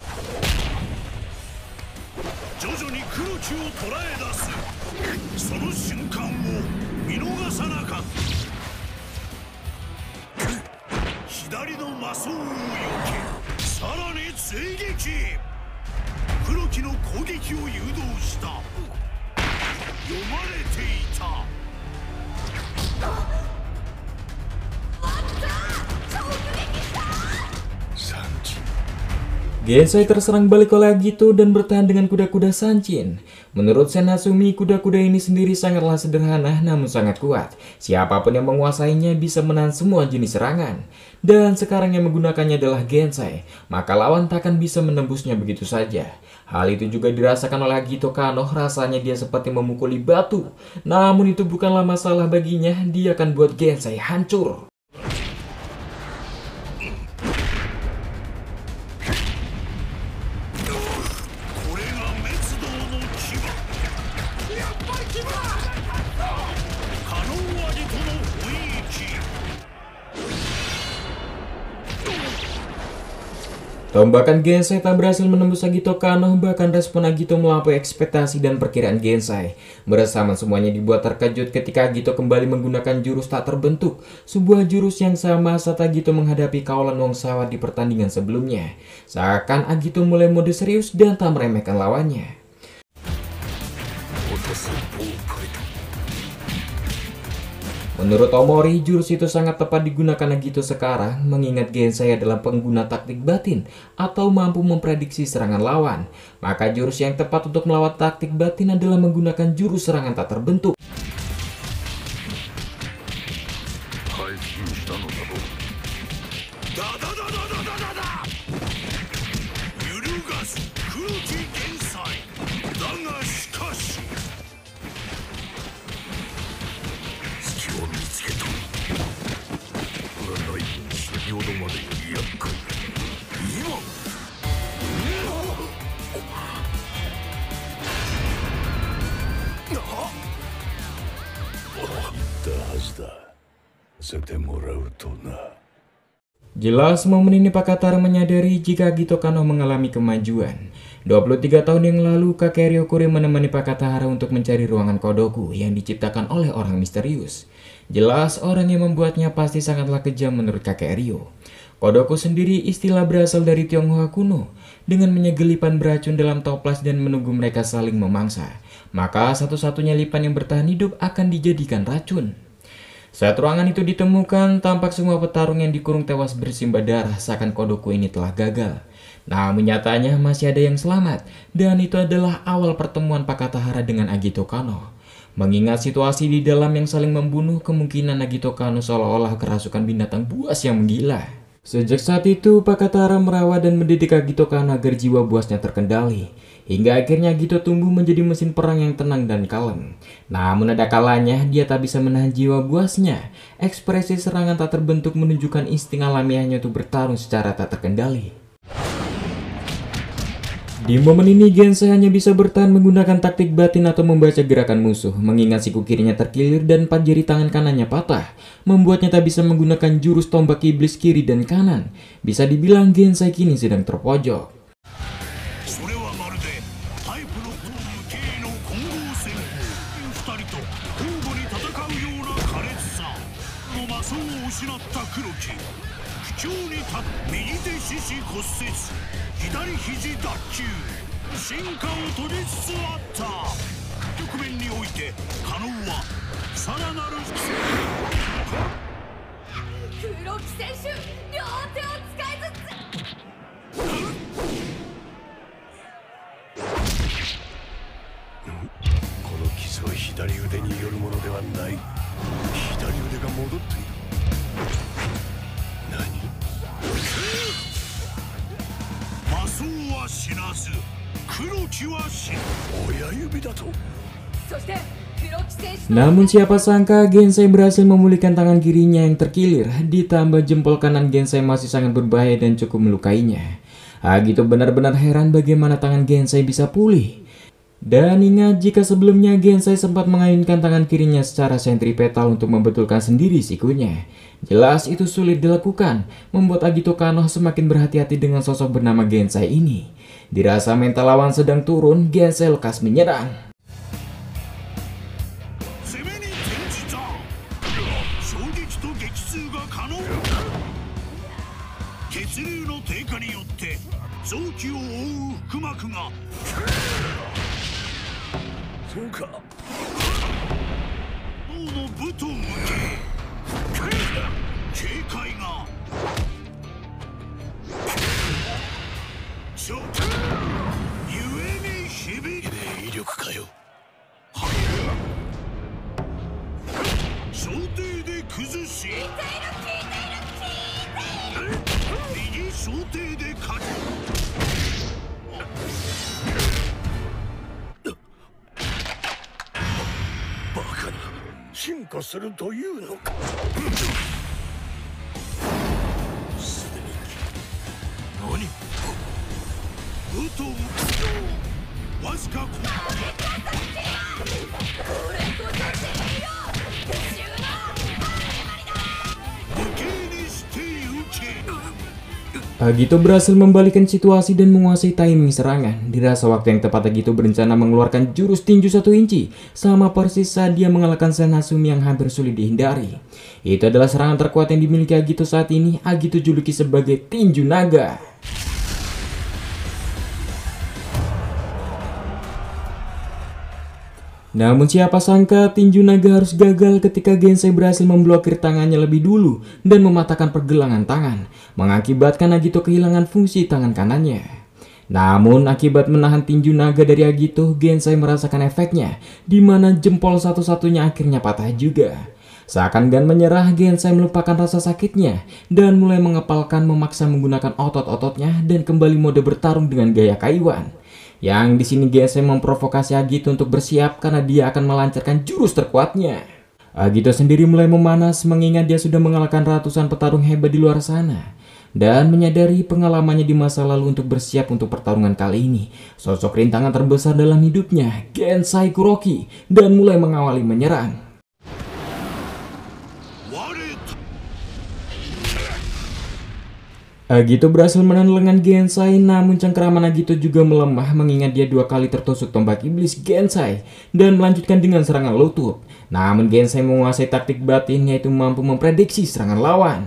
Gensai terserang balik oleh Agito dan bertahan dengan kuda-kuda Sanchin. Menurut Senhatsumi, kuda-kuda ini sendiri sangatlah sederhana namun sangat kuat. Siapapun yang menguasainya bisa menahan semua jenis serangan. Dan sekarang yang menggunakannya adalah Gensai, maka lawan takkan bisa menembusnya begitu saja. Hal itu juga dirasakan oleh Agito Kano, rasanya dia seperti memukuli batu. Namun itu bukanlah masalah baginya, dia akan buat Gensai hancur. Tembakan Gensai tak berhasil menembus Agito Kano, bahkan respon Agito melampaui ekspektasi dan perkiraan Gensai. Bersama semuanya dibuat terkejut ketika Agito kembali menggunakan jurus tak terbentuk, sebuah jurus yang sama saat Agito menghadapi kawalan Wongsawa di pertandingan sebelumnya. Seakan Agito mulai mode serius dan tak meremehkan lawannya. Menurut Omori, jurus itu sangat tepat digunakan Agito sekarang, mengingat Gensai adalah pengguna taktik batin atau mampu memprediksi serangan lawan. Maka jurus yang tepat untuk melawan taktik batin adalah menggunakan jurus serangan tak terbentuk. 回復したのだろう。ダダダダダダダダ。揺るがす黒き天才。だがしかし。隙を見つけた。これはない分先ほどまでより厄介。今。言ったはずだ。させてもらうとな。 Jelas momen ini Pak Katara menyadari jika Agito Kano mengalami kemajuan. 23 tahun yang lalu kakek Ryokure menemani Pak Katara untuk mencari ruangan Kodoku yang diciptakan oleh orang misterius. Jelas orang yang membuatnya pasti sangatlah kejam menurut kakek Ryo. Kodoku sendiri istilah berasal dari Tionghoa kuno dengan menyegel lipan beracun dalam toples dan menunggu mereka saling memangsa. Maka satu-satunya lipan yang bertahan hidup akan dijadikan racun. Saat ruangan itu ditemukan, tampak semua petarung yang dikurung tewas bersimbah darah seakan Kodoku ini telah gagal. Namun nyatanya masih ada yang selamat, dan itu adalah awal pertemuan Pak Katara dengan Agito Kano. Mengingat situasi di dalam yang saling membunuh, kemungkinan Agito Kano seolah-olah kerasukan binatang buas yang menggila. Sejak saat itu, Pak Katara merawat dan mendidik Agito Kano agar jiwa buasnya terkendali. Hingga akhirnya Agito tumbuh menjadi mesin perang yang tenang dan kalem. Namun ada kalanya dia tak bisa menahan jiwa buasnya. Ekspresi serangan tak terbentuk menunjukkan insting alamiahnya untuk bertarung secara tak terkendali. Di momen ini Gensai hanya bisa bertahan menggunakan taktik batin atau membaca gerakan musuh. Mengingat siku kirinya terkilir dan 4 jari tangan kanannya patah, membuatnya tak bisa menggunakan jurus tombak iblis kiri dan kanan. Bisa dibilang Gensai kini sedang terpojok. 苦境に立っ右手四肢骨折左肘脱臼進化を遂げつつあった局面において加納はさらなる黒木選手両手を使いつつこの傷は左腕によるものではない左腕が戻っている魔装は死なず黒木は死ぬ親指だと Namun siapa sangka Gensai berhasil memulihkan tangan kirinya yang terkilir, ditambah jempol kanan Gensai masih sangat berbahaya dan cukup melukainya. Agito benar-benar heran bagaimana tangan Gensai bisa pulih. Dan ingat jika sebelumnya Gensai sempat mengayunkan tangan kirinya secara sentripetal untuk membetulkan sendiri sikunya. Jelas itu sulit dilakukan, membuat Agito Kano semakin berhati-hati dengan sosok bernama Gensai ini. Dirasa mental lawan sedang turun, Gensai lekas menyerang. 血流の低下によって臓器を覆う腹膜がそうか脳の部と向け警戒がちょゆえに響く威力かよ想定で崩し右想定で勝つバカな進化するというのかすでに何武藤わずかこれこそ死よ無形にしてゆけAgito berhasil membalikkan situasi dan menguasai timing serangan. Dirasa waktu yang tepat Agito berencana mengeluarkan jurus tinju 1 inci, sama persis saat dia mengalahkan Sen Hasumi yang hampir sulit dihindari. Itu adalah serangan terkuat yang dimiliki Agito saat ini. Agito juluki sebagai tinju naga. Namun siapa sangka tinju naga harus gagal ketika Gensai berhasil memblokir tangannya lebih dulu dan mematahkan pergelangan tangan, mengakibatkan Agito kehilangan fungsi tangan kanannya. Namun akibat menahan tinju naga dari Agito, Gensai merasakan efeknya, di mana jempol satu-satunya akhirnya patah juga. Seakan Gan menyerah, Gensai melupakan rasa sakitnya dan mulai mengepalkan memaksa menggunakan otot-ototnya dan kembali mode bertarung dengan gaya Kaiwan. Yang di sini Gensai memprovokasi Agito untuk bersiap karena dia akan melancarkan jurus terkuatnya. Agito sendiri mulai memanas mengingat dia sudah mengalahkan ratusan petarung hebat di luar sana. Dan menyadari pengalamannya di masa lalu untuk bersiap untuk pertarungan kali ini, sosok rintangan terbesar dalam hidupnya, Gensai Kuroki, dan mulai mengawali menyerang. Agito berhasil menahan lengan Gensai, namun cengkeraman Agito juga melemah mengingat dia 2 kali tertusuk tombak iblis Gensai dan melanjutkan dengan serangan lutut. Namun Gensai menguasai taktik batin yaitu mampu memprediksi serangan lawan.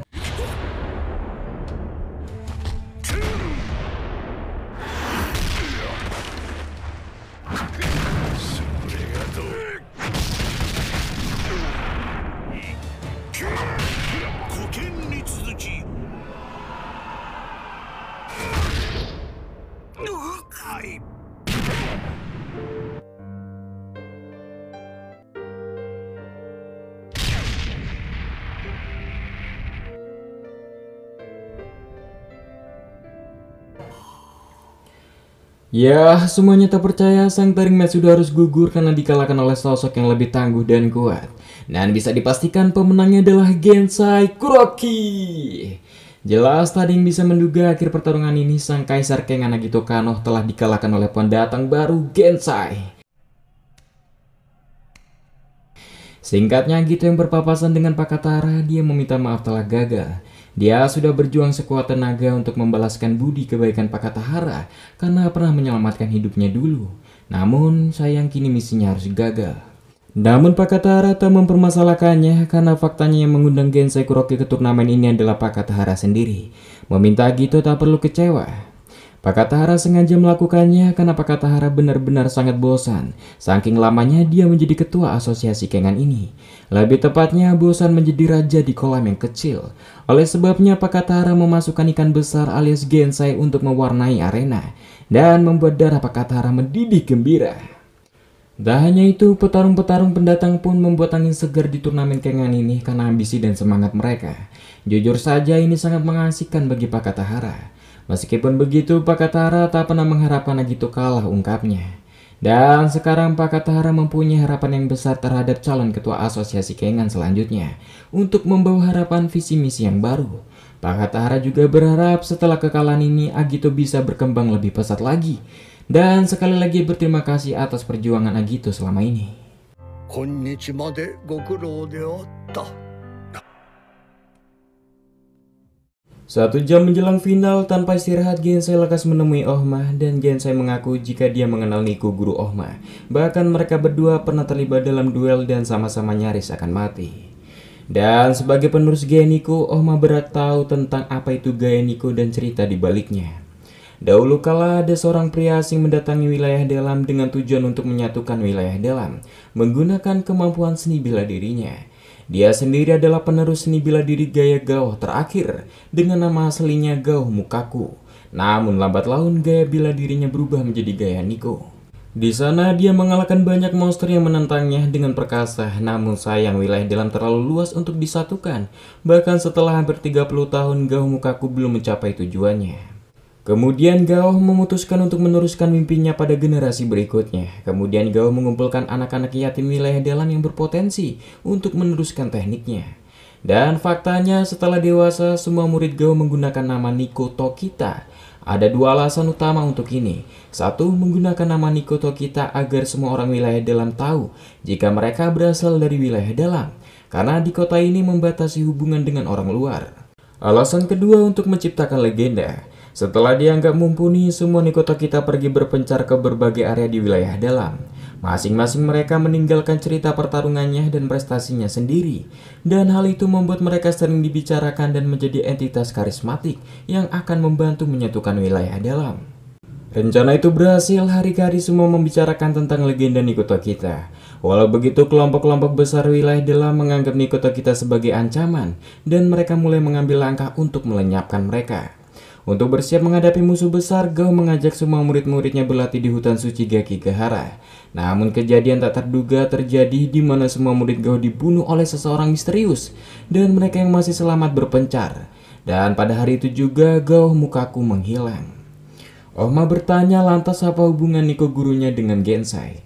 Ya, semuanya tak percaya sang taring match sudah harus gugur karena dikalahkan oleh sosok yang lebih tangguh dan kuat. Dan bisa dipastikan pemenangnya adalah Gensai Kuroki. Jelas tadi yang bisa menduga akhir pertarungan ini sang kaisar Kengan Agito Kano telah dikalahkan oleh pendatang baru Gensai. Singkatnya Agito yang berpapasan dengan Pakatahara, dia meminta maaf telah gagal. Dia sudah berjuang sekuat tenaga untuk membalaskan budi kebaikan Pakatahara karena pernah menyelamatkan hidupnya dulu. Namun sayang kini misinya harus gagal. Namun Pakatahara tak mempermasalahkannya karena faktanya yang mengundang Gensai Kuroki ke turnamen ini adalah Pakatahara sendiri. Meminta Agito tak perlu kecewa. Pakatahara sengaja melakukannya karena Pakatahara benar-benar sangat bosan. Saking lamanya dia menjadi ketua asosiasi Kengan ini. Lebih tepatnya bosan menjadi raja di kolam yang kecil. Oleh sebabnya Pakatahara memasukkan ikan besar alias Gensai untuk mewarnai arena dan membuat darah Pakatahara mendidih gembira. Tak hanya itu, petarung-petarung pendatang pun membuat angin segar di turnamen Kengan ini karena ambisi dan semangat mereka. Jujur saja ini sangat mengasihkan bagi Pakatahara. Meskipun begitu, Pakatahara tak pernah mengharapkan Agito kalah, ungkapnya. Dan sekarang Pakatahara mempunyai harapan yang besar terhadap calon ketua asosiasi Kengan selanjutnya untuk membawa harapan visi misi yang baru. Pakatahara juga berharap setelah kekalahan ini Agito bisa berkembang lebih pesat lagi. Dan sekali lagi berterima kasih atas perjuangan Agito selama ini. Satu jam menjelang final, tanpa istirahat Gensai lekas menemui Ohma dan Gensai mengaku jika dia mengenal Nico, guru Ohma. Bahkan mereka berdua pernah terlibat dalam duel dan sama-sama nyaris akan mati. Dan sebagai penerus gaya Nico, Ohma berat tahu tentang apa itu gaya Nico dan cerita di baliknya. Dahulu kala ada seorang pria asing mendatangi wilayah dalam dengan tujuan untuk menyatukan wilayah dalam menggunakan kemampuan seni bela dirinya. Dia sendiri adalah penerus seni bela diri gaya Gao terakhir dengan nama aslinya Gao Mukaku. Namun lambat laun gaya bela dirinya berubah menjadi gaya Nico. Di sana dia mengalahkan banyak monster yang menentangnya dengan perkasa. Namun sayang wilayah dalam terlalu luas untuk disatukan. Bahkan setelah hampir 30 tahun Gao Mukaku belum mencapai tujuannya. Kemudian Gao memutuskan untuk meneruskan mimpinya pada generasi berikutnya. Kemudian Gao mengumpulkan anak-anak yatim wilayah dalam yang berpotensi untuk meneruskan tekniknya. Dan faktanya setelah dewasa semua murid Gao menggunakan nama Nico Tokita. Ada 2 alasan utama untuk ini. 1, menggunakan nama Nico Tokita agar semua orang wilayah dalam tahu jika mereka berasal dari wilayah dalam. Karena di kota ini membatasi hubungan dengan orang luar. Alasan kedua untuk menciptakan legenda. Setelah dianggap mumpuni, semua Nico Tokita pergi berpencar ke berbagai area di wilayah dalam. Masing-masing mereka meninggalkan cerita pertarungannya dan prestasinya sendiri. Dan hal itu membuat mereka sering dibicarakan dan menjadi entitas karismatik yang akan membantu menyatukan wilayah dalam. Rencana itu berhasil. Hari-hari semua membicarakan tentang legenda Nico Tokita. Walau begitu, kelompok-kelompok besar wilayah Dela menganggap Nico Tokita sebagai ancaman, dan mereka mulai mengambil langkah untuk melenyapkan mereka. Untuk bersiap menghadapi musuh besar, Gao mengajak semua murid-muridnya berlatih di hutan suci Gakigahara. Namun kejadian tak terduga terjadi di mana semua murid Gao dibunuh oleh seseorang misterius, dan mereka yang masih selamat berpencar. Dan pada hari itu juga Gao Mukaku menghilang. Ohma bertanya lantas apa hubungan Nico gurunya dengan Gensai.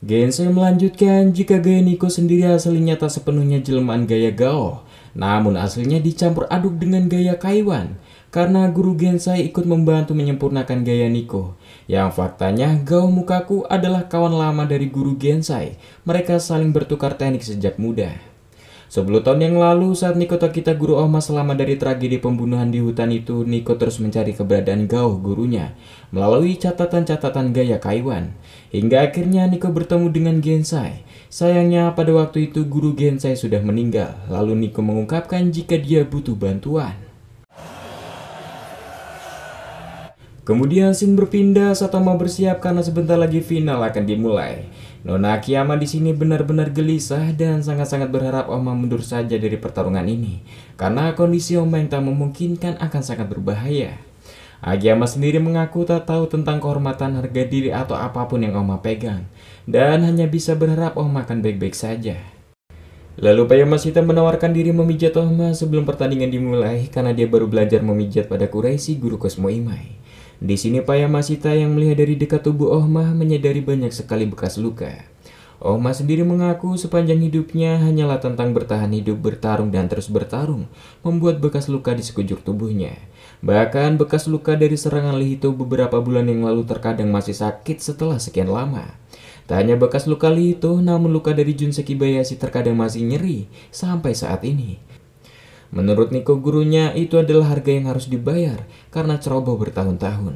Gensai melanjutkan jika gaya Nico sendiri aslinya tak sepenuhnya jelmaan gaya Gao, namun aslinya dicampur aduk dengan gaya Kaiwan, karena guru Gensai ikut membantu menyempurnakan gaya Nico. Yang faktanya Gao Mukaku adalah kawan lama dari guru Gensai. Mereka saling bertukar teknik sejak muda. 10 tahun yang lalu saat Nico Tokita guru Ohma selamat dari tragedi pembunuhan di hutan itu, Nico terus mencari keberadaan Gao gurunya melalui catatan-catatan gaya Kaiwan. Hingga akhirnya Nico bertemu dengan Gensai. Sayangnya pada waktu itu guru Gensai sudah meninggal. Lalu Nico mengungkapkan jika dia butuh bantuan. Kemudian scene berpindah saat Ohma bersiap karena sebentar lagi final akan dimulai. Nona Akiyama di sini benar-benar gelisah dan sangat-sangat berharap Ohma mundur saja dari pertarungan ini, karena kondisi Ohma yang tak memungkinkan akan sangat berbahaya. Akiyama sendiri mengaku tak tahu tentang kehormatan, harga diri atau apapun yang Ohma pegang, dan hanya bisa berharap Ohma akan baik-baik saja. Lalu Payamashita menawarkan diri memijat Ohma sebelum pertandingan dimulai karena dia baru belajar memijat pada Kureishi, guru Cosmo Imai. Di sini Payamashita yang melihat dari dekat tubuh Ohma menyadari banyak sekali bekas luka. Ohma sendiri mengaku sepanjang hidupnya hanyalah tentang bertahan hidup, bertarung dan terus bertarung, membuat bekas luka di sekujur tubuhnya. Bahkan bekas luka dari serangan Lihito beberapa bulan yang lalu terkadang masih sakit setelah sekian lama. Tak hanya bekas luka Lihito, namun luka dari Junseki Bayashi terkadang masih nyeri sampai saat ini. Menurut Nico gurunya, itu adalah harga yang harus dibayar karena ceroboh bertahun-tahun.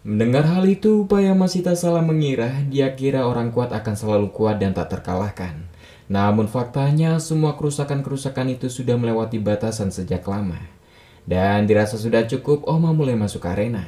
Mendengar hal itu, Payamashita salah mengira. Dia kira orang kuat akan selalu kuat dan tak terkalahkan. Namun faktanya semua kerusakan-kerusakan itu sudah melewati batasan sejak lama. Dan dirasa sudah cukup, Ohma mulai masuk arena.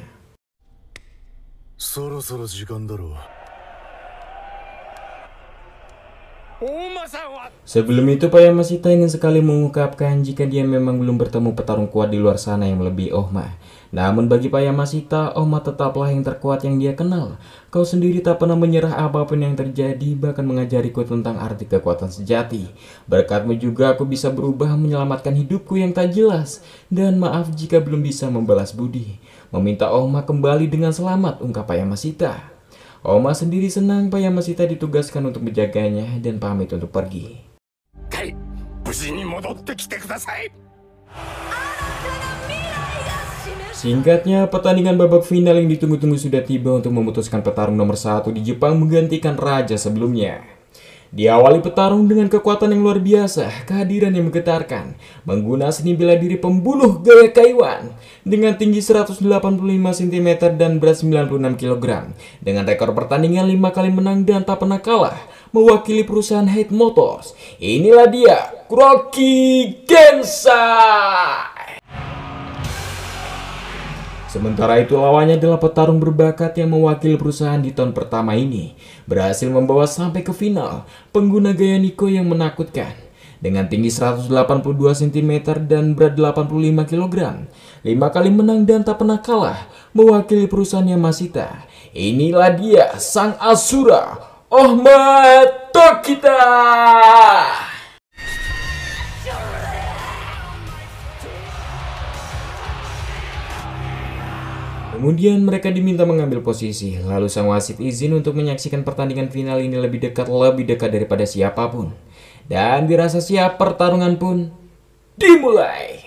Sebelum itu Payamashita ingin sekali mengungkapkan jika dia memang belum bertemu petarung kuat di luar sana yang melebihi Ohma. Namun bagi Payamashita, Ohma tetaplah yang terkuat yang dia kenal. Kau sendiri tak pernah menyerah apapun yang terjadi, bahkan mengajariku tentang arti kekuatan sejati. Berkatmu juga aku bisa berubah menyelamatkan hidupku yang tak jelas. Dan maaf jika belum bisa membalas budi. Meminta Ohma kembali dengan selamat, ungkap Payamashita. Ohma sendiri senang Payamashita ditugaskan untuk menjaganya dan pamit untuk pergi. Singkatnya, pertandingan babak final yang ditunggu-tunggu sudah tiba untuk memutuskan petarung nomor 1 di Jepang menggantikan raja sebelumnya. Diawali petarung dengan kekuatan yang luar biasa, kehadiran yang menggetarkan, menggunakan seni bela diri pembunuh gaya Kaiwan dengan tinggi 185 cm dan berat 96 kg. Dengan rekor pertandingan 5 kali menang dan tak pernah kalah, mewakili perusahaan Head Motors. Inilah dia, Kuroki Gensai. Sementara itu lawannya adalah petarung berbakat yang mewakili perusahaan di tahun pertama ini. Berhasil membawa sampai ke final, pengguna gaya Nico yang menakutkan. Dengan tinggi 182 cm dan berat 85 kg. 5 kali menang dan tak pernah kalah, mewakili perusahaan Yamashita. Inilah dia, sang Asura, Ohma Tokita. Kemudian mereka diminta mengambil posisi, lalu sang wasit izin untuk menyaksikan pertandingan final ini lebih dekat daripada siapapun. Dan dirasa siap, pertarungan pun dimulai.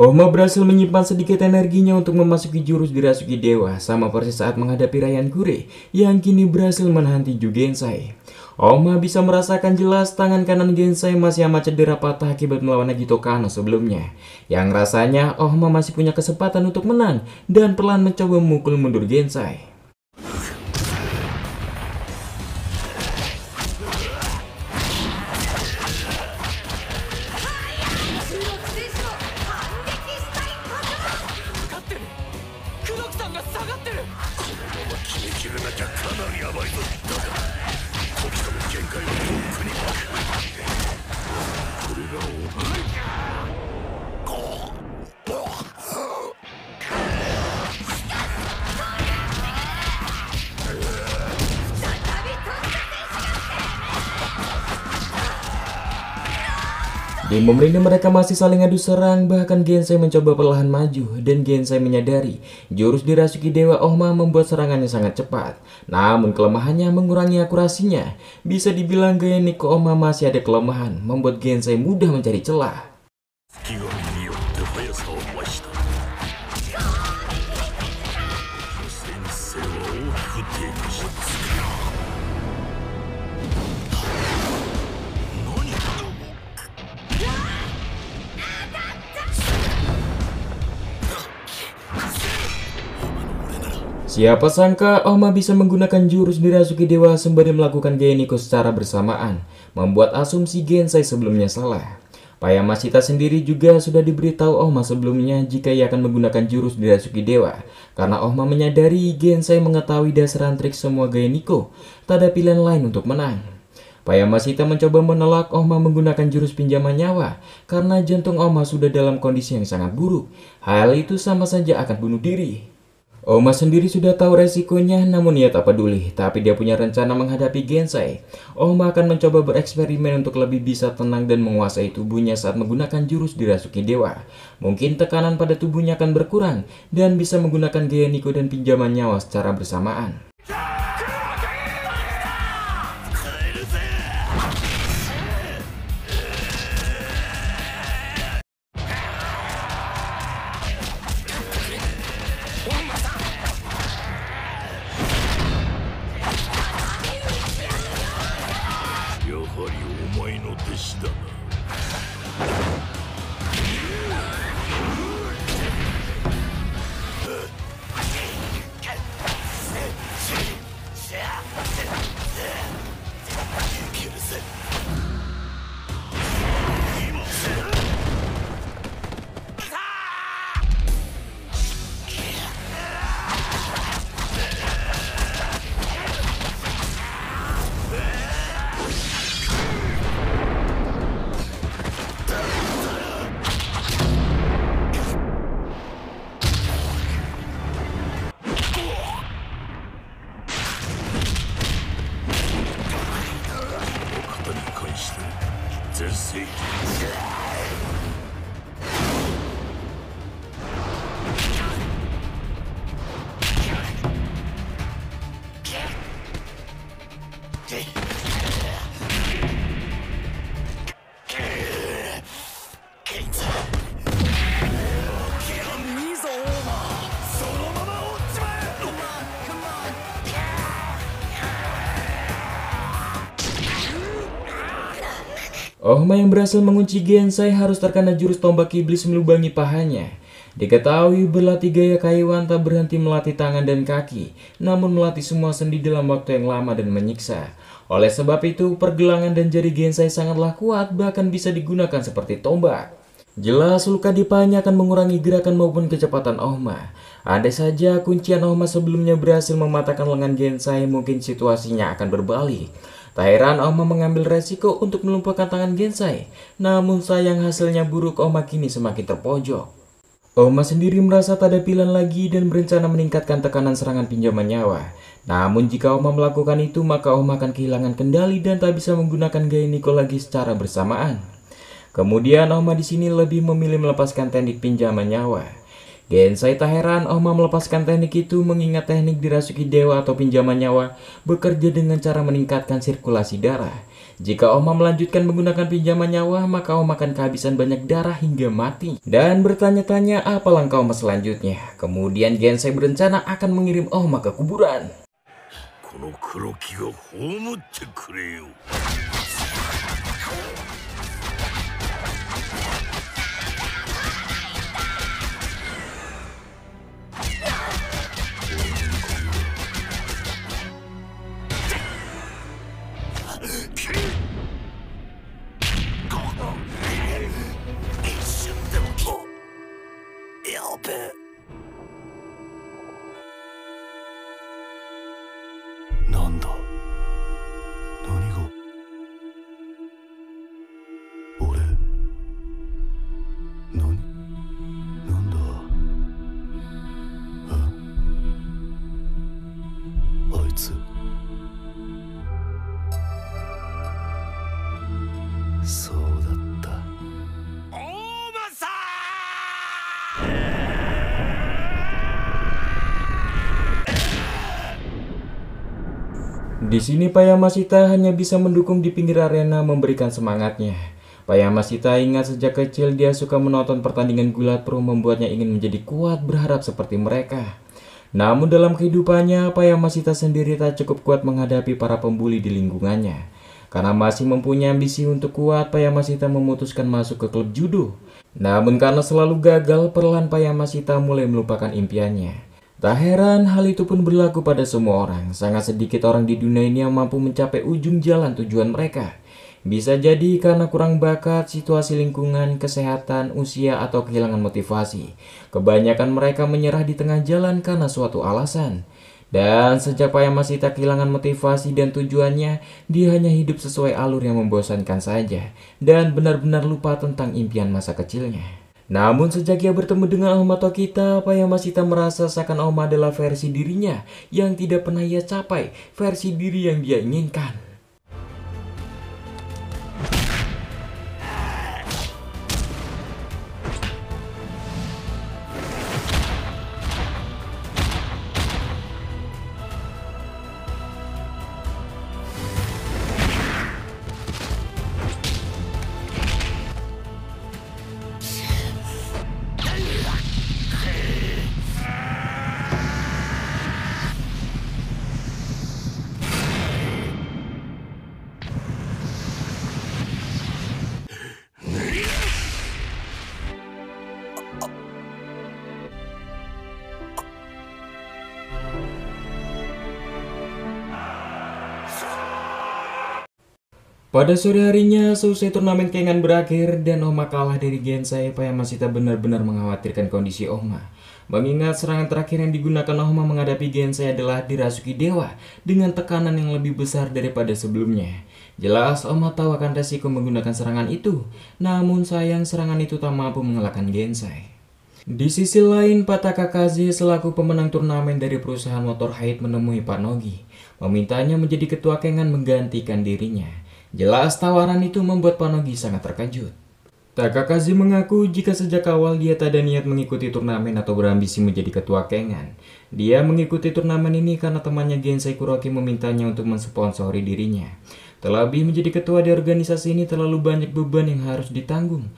Ohma berhasil menyimpan sedikit energinya untuk memasuki jurus dirasuki dewa, sama persis saat menghadapi Ryan Kure yang kini berhasil menahan tinju Gensai. Ohma bisa merasakan jelas tangan kanan Gensai masih amat cedera patah akibat melawan Nagito Kano sebelumnya. Yang rasanya Ohma masih punya kesempatan untuk menang dan perlahan mencoba memukul mundur Gensai. Di momen ini mereka masih saling adu serang, bahkan Gensai mencoba perlahan maju dan Gensai menyadari jurus dirasuki dewa Ohma membuat serangannya sangat cepat. Namun kelemahannya mengurangi akurasinya. Bisa dibilang gaya Nico Ohma masih ada kelemahan, membuat Gensai mudah mencari celah. Siapa sangka Ohma bisa menggunakan jurus dirasuki dewa sembari melakukan gaya Nico secara bersamaan, membuat asumsi Gensai sebelumnya salah. Payamashita sendiri juga sudah diberitahu Ohma sebelumnya jika ia akan menggunakan jurus dirasuki dewa, karena Ohma menyadari Gensai mengetahui dasaran trik semua gaya Nico, tak ada pilihan lain untuk menang. Payamashita mencoba menolak Ohma menggunakan jurus pinjaman nyawa, karena jantung Ohma sudah dalam kondisi yang sangat buruk. Hal itu sama saja akan bunuh diri. Ohma sendiri sudah tahu resikonya, namun ia tak peduli, tapi dia punya rencana menghadapi Gensai. Ohma akan mencoba bereksperimen untuk lebih bisa tenang dan menguasai tubuhnya saat menggunakan jurus dirasuki dewa. Mungkin tekanan pada tubuhnya akan berkurang, dan bisa menggunakan gaya Nico dan pinjaman nyawa secara bersamaan. Ohma yang berhasil mengunci Gensai harus terkena jurus tombak iblis melubangi pahanya. Diketahui berlatih gaya Kaiwan tak berhenti melatih tangan dan kaki, namun melatih semua sendi dalam waktu yang lama dan menyiksa. Oleh sebab itu, pergelangan dan jari Gensai sangatlah kuat, bahkan bisa digunakan seperti tombak. Jelas luka di pahanya akan mengurangi gerakan maupun kecepatan Ohma. Andai saja kuncian Ohma sebelumnya berhasil mematahkan lengan Gensai, mungkin situasinya akan berbalik. Tak heran Ohma mengambil resiko untuk melumpuhkan tangan Gensai, namun sayang hasilnya buruk. Ohma kini semakin terpojok. Ohma sendiri merasa tak ada pilihan lagi dan berencana meningkatkan tekanan serangan pinjaman nyawa. Namun jika Ohma melakukan itu, maka Ohma akan kehilangan kendali dan tak bisa menggunakan gaya Nico lagi secara bersamaan. Kemudian Ohma di sini lebih memilih melepaskan teknik pinjaman nyawa. Gensai tak heran Ohma melepaskan teknik itu, mengingat teknik dirasuki dewa atau pinjaman nyawa bekerja dengan cara meningkatkan sirkulasi darah. Jika Oma melanjutkan menggunakan pinjaman nyawa, maka Oma akan kehabisan banyak darah hingga mati. Dan bertanya-tanya apa langkah Oma selanjutnya. Kemudian Gensai berencana akan mengirim Oma ke kuburan. この黒木を葬ってくれよ。 やべえ。なんだ。何が。俺。なんだ。あいつ。そうだった。大政。 Di sini Payamasita hanya bisa mendukung di pinggir arena memberikan semangatnya. Payamasita ingat sejak kecil dia suka menonton pertandingan gulat pro membuatnya ingin menjadi kuat berharap seperti mereka. Namun dalam kehidupannya Payamasita sendiri tak cukup kuat menghadapi para pembuli di lingkungannya. Karena masih mempunyai ambisi untuk kuat, Payamasita memutuskan masuk ke klub judo. Namun karena selalu gagal, perlahan Payamasita mulai melupakan impiannya. Tak heran hal itu pun berlaku pada semua orang. Sangat sedikit orang di dunia ini yang mampu mencapai ujung jalan tujuan mereka. Bisa jadi karena kurang bakat, situasi lingkungan, kesehatan, usia, atau kehilangan motivasi. Kebanyakan mereka menyerah di tengah jalan karena suatu alasan. Dan sejak Payamasita kehilangan motivasi dan tujuannya, dia hanya hidup sesuai alur yang membosankan saja. Dan benar-benar lupa tentang impian masa kecilnya. Namun sejak ia bertemu dengan Oma Tokita, Payamasita merasa seakan Oma adalah versi dirinya yang tidak pernah ia capai, versi diri yang dia inginkan. Pada sore harinya, selesai turnamen Kengan berakhir dan Oma kalah dari Gensai. Payamasita benar-benar mengkhawatirkan kondisi Oma. Mengingat serangan terakhir yang digunakan Oma menghadapi Gensai adalah dirasuki dewa dengan tekanan yang lebih besar daripada sebelumnya. Jelas Oma tahu akan resiko menggunakan serangan itu, namun sayang serangan itu tak mampu mengalahkan Gensai. Di sisi lain, Pak Takakaze selaku pemenang turnamen dari perusahaan motor Hyde menemui Pak Nogi, memintanya menjadi ketua Kengan menggantikan dirinya. Jelas tawaran itu membuat Pak Nogi sangat terkejut. Takakaze mengaku jika sejak awal dia tak ada niat mengikuti turnamen atau berambisi menjadi ketua Kengan. Dia mengikuti turnamen ini karena temannya Gensai Kuroki memintanya untuk mensponsori dirinya. Terlebih menjadi ketua di organisasi ini terlalu banyak beban yang harus ditanggung,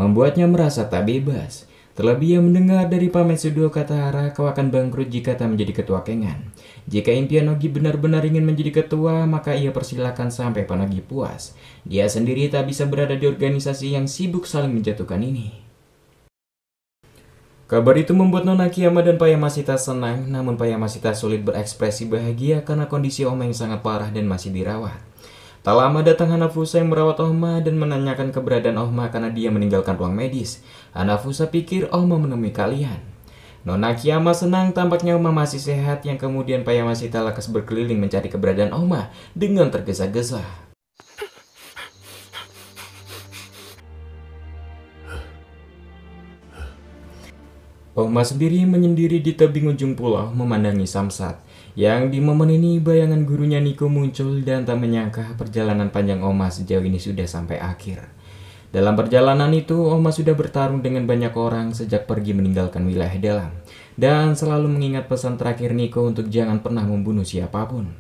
membuatnya merasa tak bebas. Terlebih ia mendengar dari Paman Sudo Katahara kau akan bangkrut jika tak menjadi ketua Kengan. Jika impian Nogi benar-benar ingin menjadi ketua, maka ia persilakan sampai Pak Nogi puas. Dia sendiri tak bisa berada di organisasi yang sibuk saling menjatuhkan ini. Kabar itu membuat Nona Kiyama dan Payamasita senang, namun Payamasita sulit berekspresi bahagia karena kondisi Oma yang sangat parah dan masih dirawat. Tak lama datang Hanafusa yang merawat Oma dan menanyakan keberadaan Oma karena dia meninggalkan ruang medis. Hanafusa pikir Oma menemui kalian. Nona Kiyama senang tampaknya Oma masih sehat, yang kemudian Payamasita lakas berkeliling mencari keberadaan Oma dengan tergesa-gesa. Oma sendiri menyendiri di tebing ujung pulau memandangi Samsat. Yang di momen ini bayangan gurunya Nico muncul dan tak menyangka perjalanan panjang Oma sejauh ini sudah sampai akhir. Dalam perjalanan itu Oma sudah bertarung dengan banyak orang sejak pergi meninggalkan wilayah dalam. Dan selalu mengingat pesan terakhir Nico untuk jangan pernah membunuh siapapun.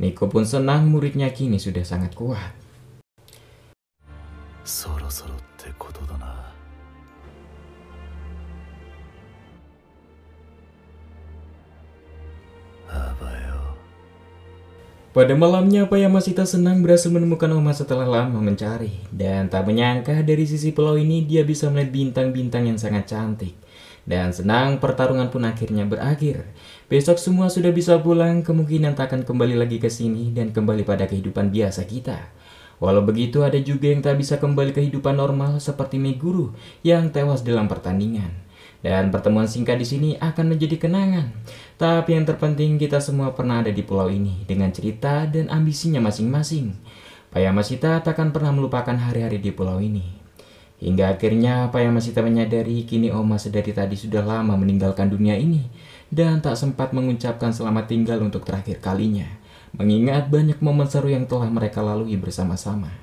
Nico pun senang muridnya kini sudah sangat kuat. そろそろってことだな。Apa yo? Pada malamnya, Payamasita senang berhasil menemukan Oma setelah lama mencari. Dan tak menyangka dari sisi pulau ini dia bisa melihat bintang-bintang yang sangat cantik. Dan senang pertarungan pun akhirnya berakhir. Besok semua sudah bisa pulang, kemungkinan tak akan kembali lagi ke sini dan kembali pada kehidupan biasa kita. Walau begitu, ada juga yang tak bisa kembali ke kehidupan normal seperti Meguru yang tewas dalam pertandingan. Dan pertemuan singkat di sini akan menjadi kenangan. Tapi yang terpenting kita semua pernah ada di pulau ini dengan cerita dan ambisinya masing-masing. Payamasita takkan pernah melupakan hari-hari di pulau ini. Hingga akhirnya Payamasita menyadari kini Oma sedari tadi sudah lama meninggalkan dunia ini dan tak sempat mengucapkan selamat tinggal untuk terakhir kalinya, mengingat banyak momen seru yang telah mereka lalui bersama-sama.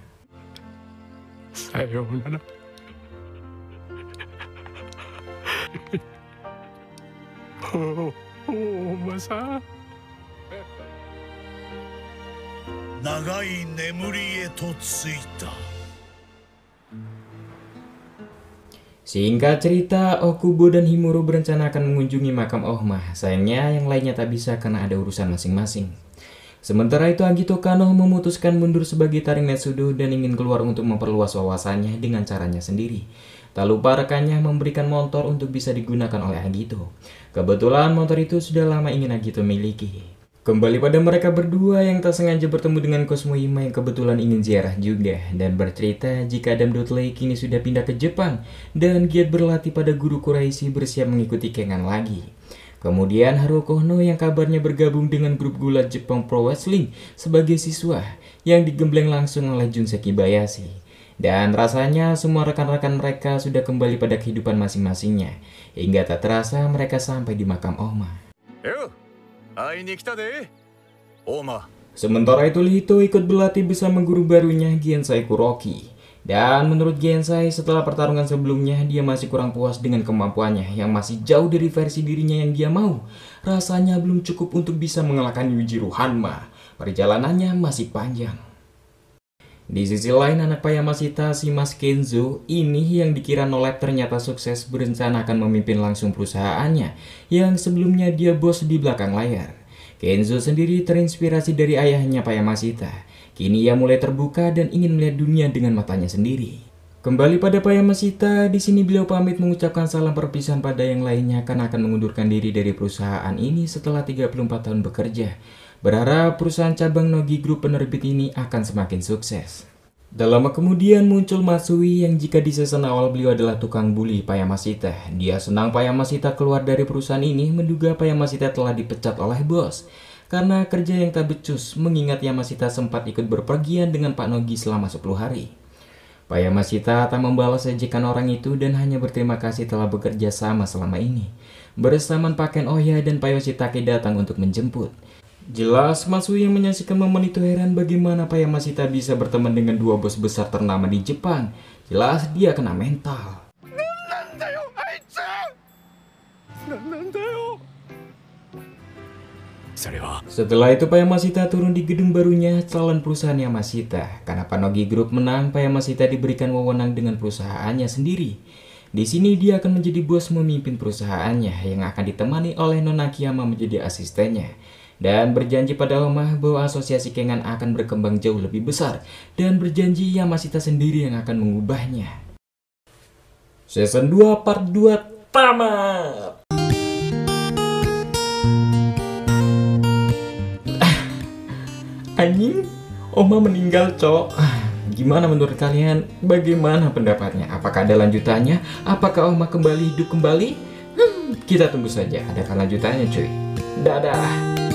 Sayonara. おまさん。長い眠りへとついた。 Singkat cerita, Okubo dan Himuro berencana akan mengunjungi makam Ohma. Sayangnya yang lainnya tak bisa karena ada urusan masing-masing. Sementara itu Agito Kano memutuskan mundur sebagai taring Netsudo dan ingin keluar untuk memperluas wawasannya dengan caranya sendiri. Tak lupa rekannya memberikan motor untuk bisa digunakan oleh Agito. Kebetulan motor itu sudah lama ingin Agito miliki. Kembali pada mereka berdua yang tak sengaja bertemu dengan Cosmo Hima yang kebetulan ingin ziarah juga. Dan bercerita jika Adam Dudley kini sudah pindah ke Jepang dan giat berlatih pada guru Kuraishi bersiap mengikuti Kengan lagi. Kemudian Haruko Kono yang kabarnya bergabung dengan grup gulat Jepang Pro Wrestling sebagai siswa yang digembleng langsung oleh Junseki Bayashi. Dan rasanya semua rekan-rekan mereka sudah kembali pada kehidupan masing-masingnya. Hingga tak terasa mereka sampai di makam Ohma. Sementara itu Lihito ikut berlatih bersama guru barunya Gensai Kuroki. Dan menurut Gensai setelah pertarungan sebelumnya dia masih kurang puas dengan kemampuannya yang masih jauh dari versi dirinya yang dia mau. Rasanya belum cukup untuk bisa mengalahkan Yujiro Hanma. Perjalanannya masih panjang. Di sisi lain anak Payamasita si Mas Kenzo ini yang dikira nolep ternyata sukses berencana akan memimpin langsung perusahaannya yang sebelumnya dia bos di belakang layar. Kenzo sendiri terinspirasi dari ayahnya Payamasita. Kini ia mulai terbuka dan ingin melihat dunia dengan matanya sendiri. Kembali pada Payamasita, di sini beliau pamit mengucapkan salam perpisahan pada yang lainnya karena akan mengundurkan diri dari perusahaan ini setelah 34 tahun bekerja. Berharap perusahaan cabang Nogi Group penerbit ini akan semakin sukses. Tak lama kemudian muncul Matsui yang jika di season awal beliau adalah tukang bully Payamasita. Dia senang Payamasita keluar dari perusahaan ini menduga Payamasita telah dipecat oleh bos. Karena kerja yang tak becus mengingat Yamasita sempat ikut berpergian dengan Pak Nogi selama 10 hari. Payamasita tak membalas ejekan orang itu dan hanya berterima kasih telah bekerja sama selama ini. Bersamaan Pak Ken Oya dan Pak Yoshitake datang untuk menjemput. Jelas Matsui yang menyaksikan momen itu heran bagaimana Payamasita bisa berteman dengan dua bos besar ternama di Jepang. Jelas dia kena mental. Setelah itu Payamasita turun di gedung barunya calon perusahaan Yamasita. Karena Panogi Group menang, Payamasita diberikan wewenang dengan perusahaannya sendiri. Di sini dia akan menjadi bos memimpin perusahaannya yang akan ditemani oleh Nona Akiyama menjadi asistennya. Dan berjanji pada Oma bahwa asosiasi Kengan akan berkembang jauh lebih besar dan berjanji Yamasita sendiri yang akan mengubahnya. Season 2 part 2 tamat. Anjing, Oma meninggal, cok. Gimana menurut kalian? Bagaimana pendapatnya? Apakah ada lanjutannya? Apakah Oma kembali hidup kembali? Kita tunggu saja. Ada lanjutannya, cuy. Dadah.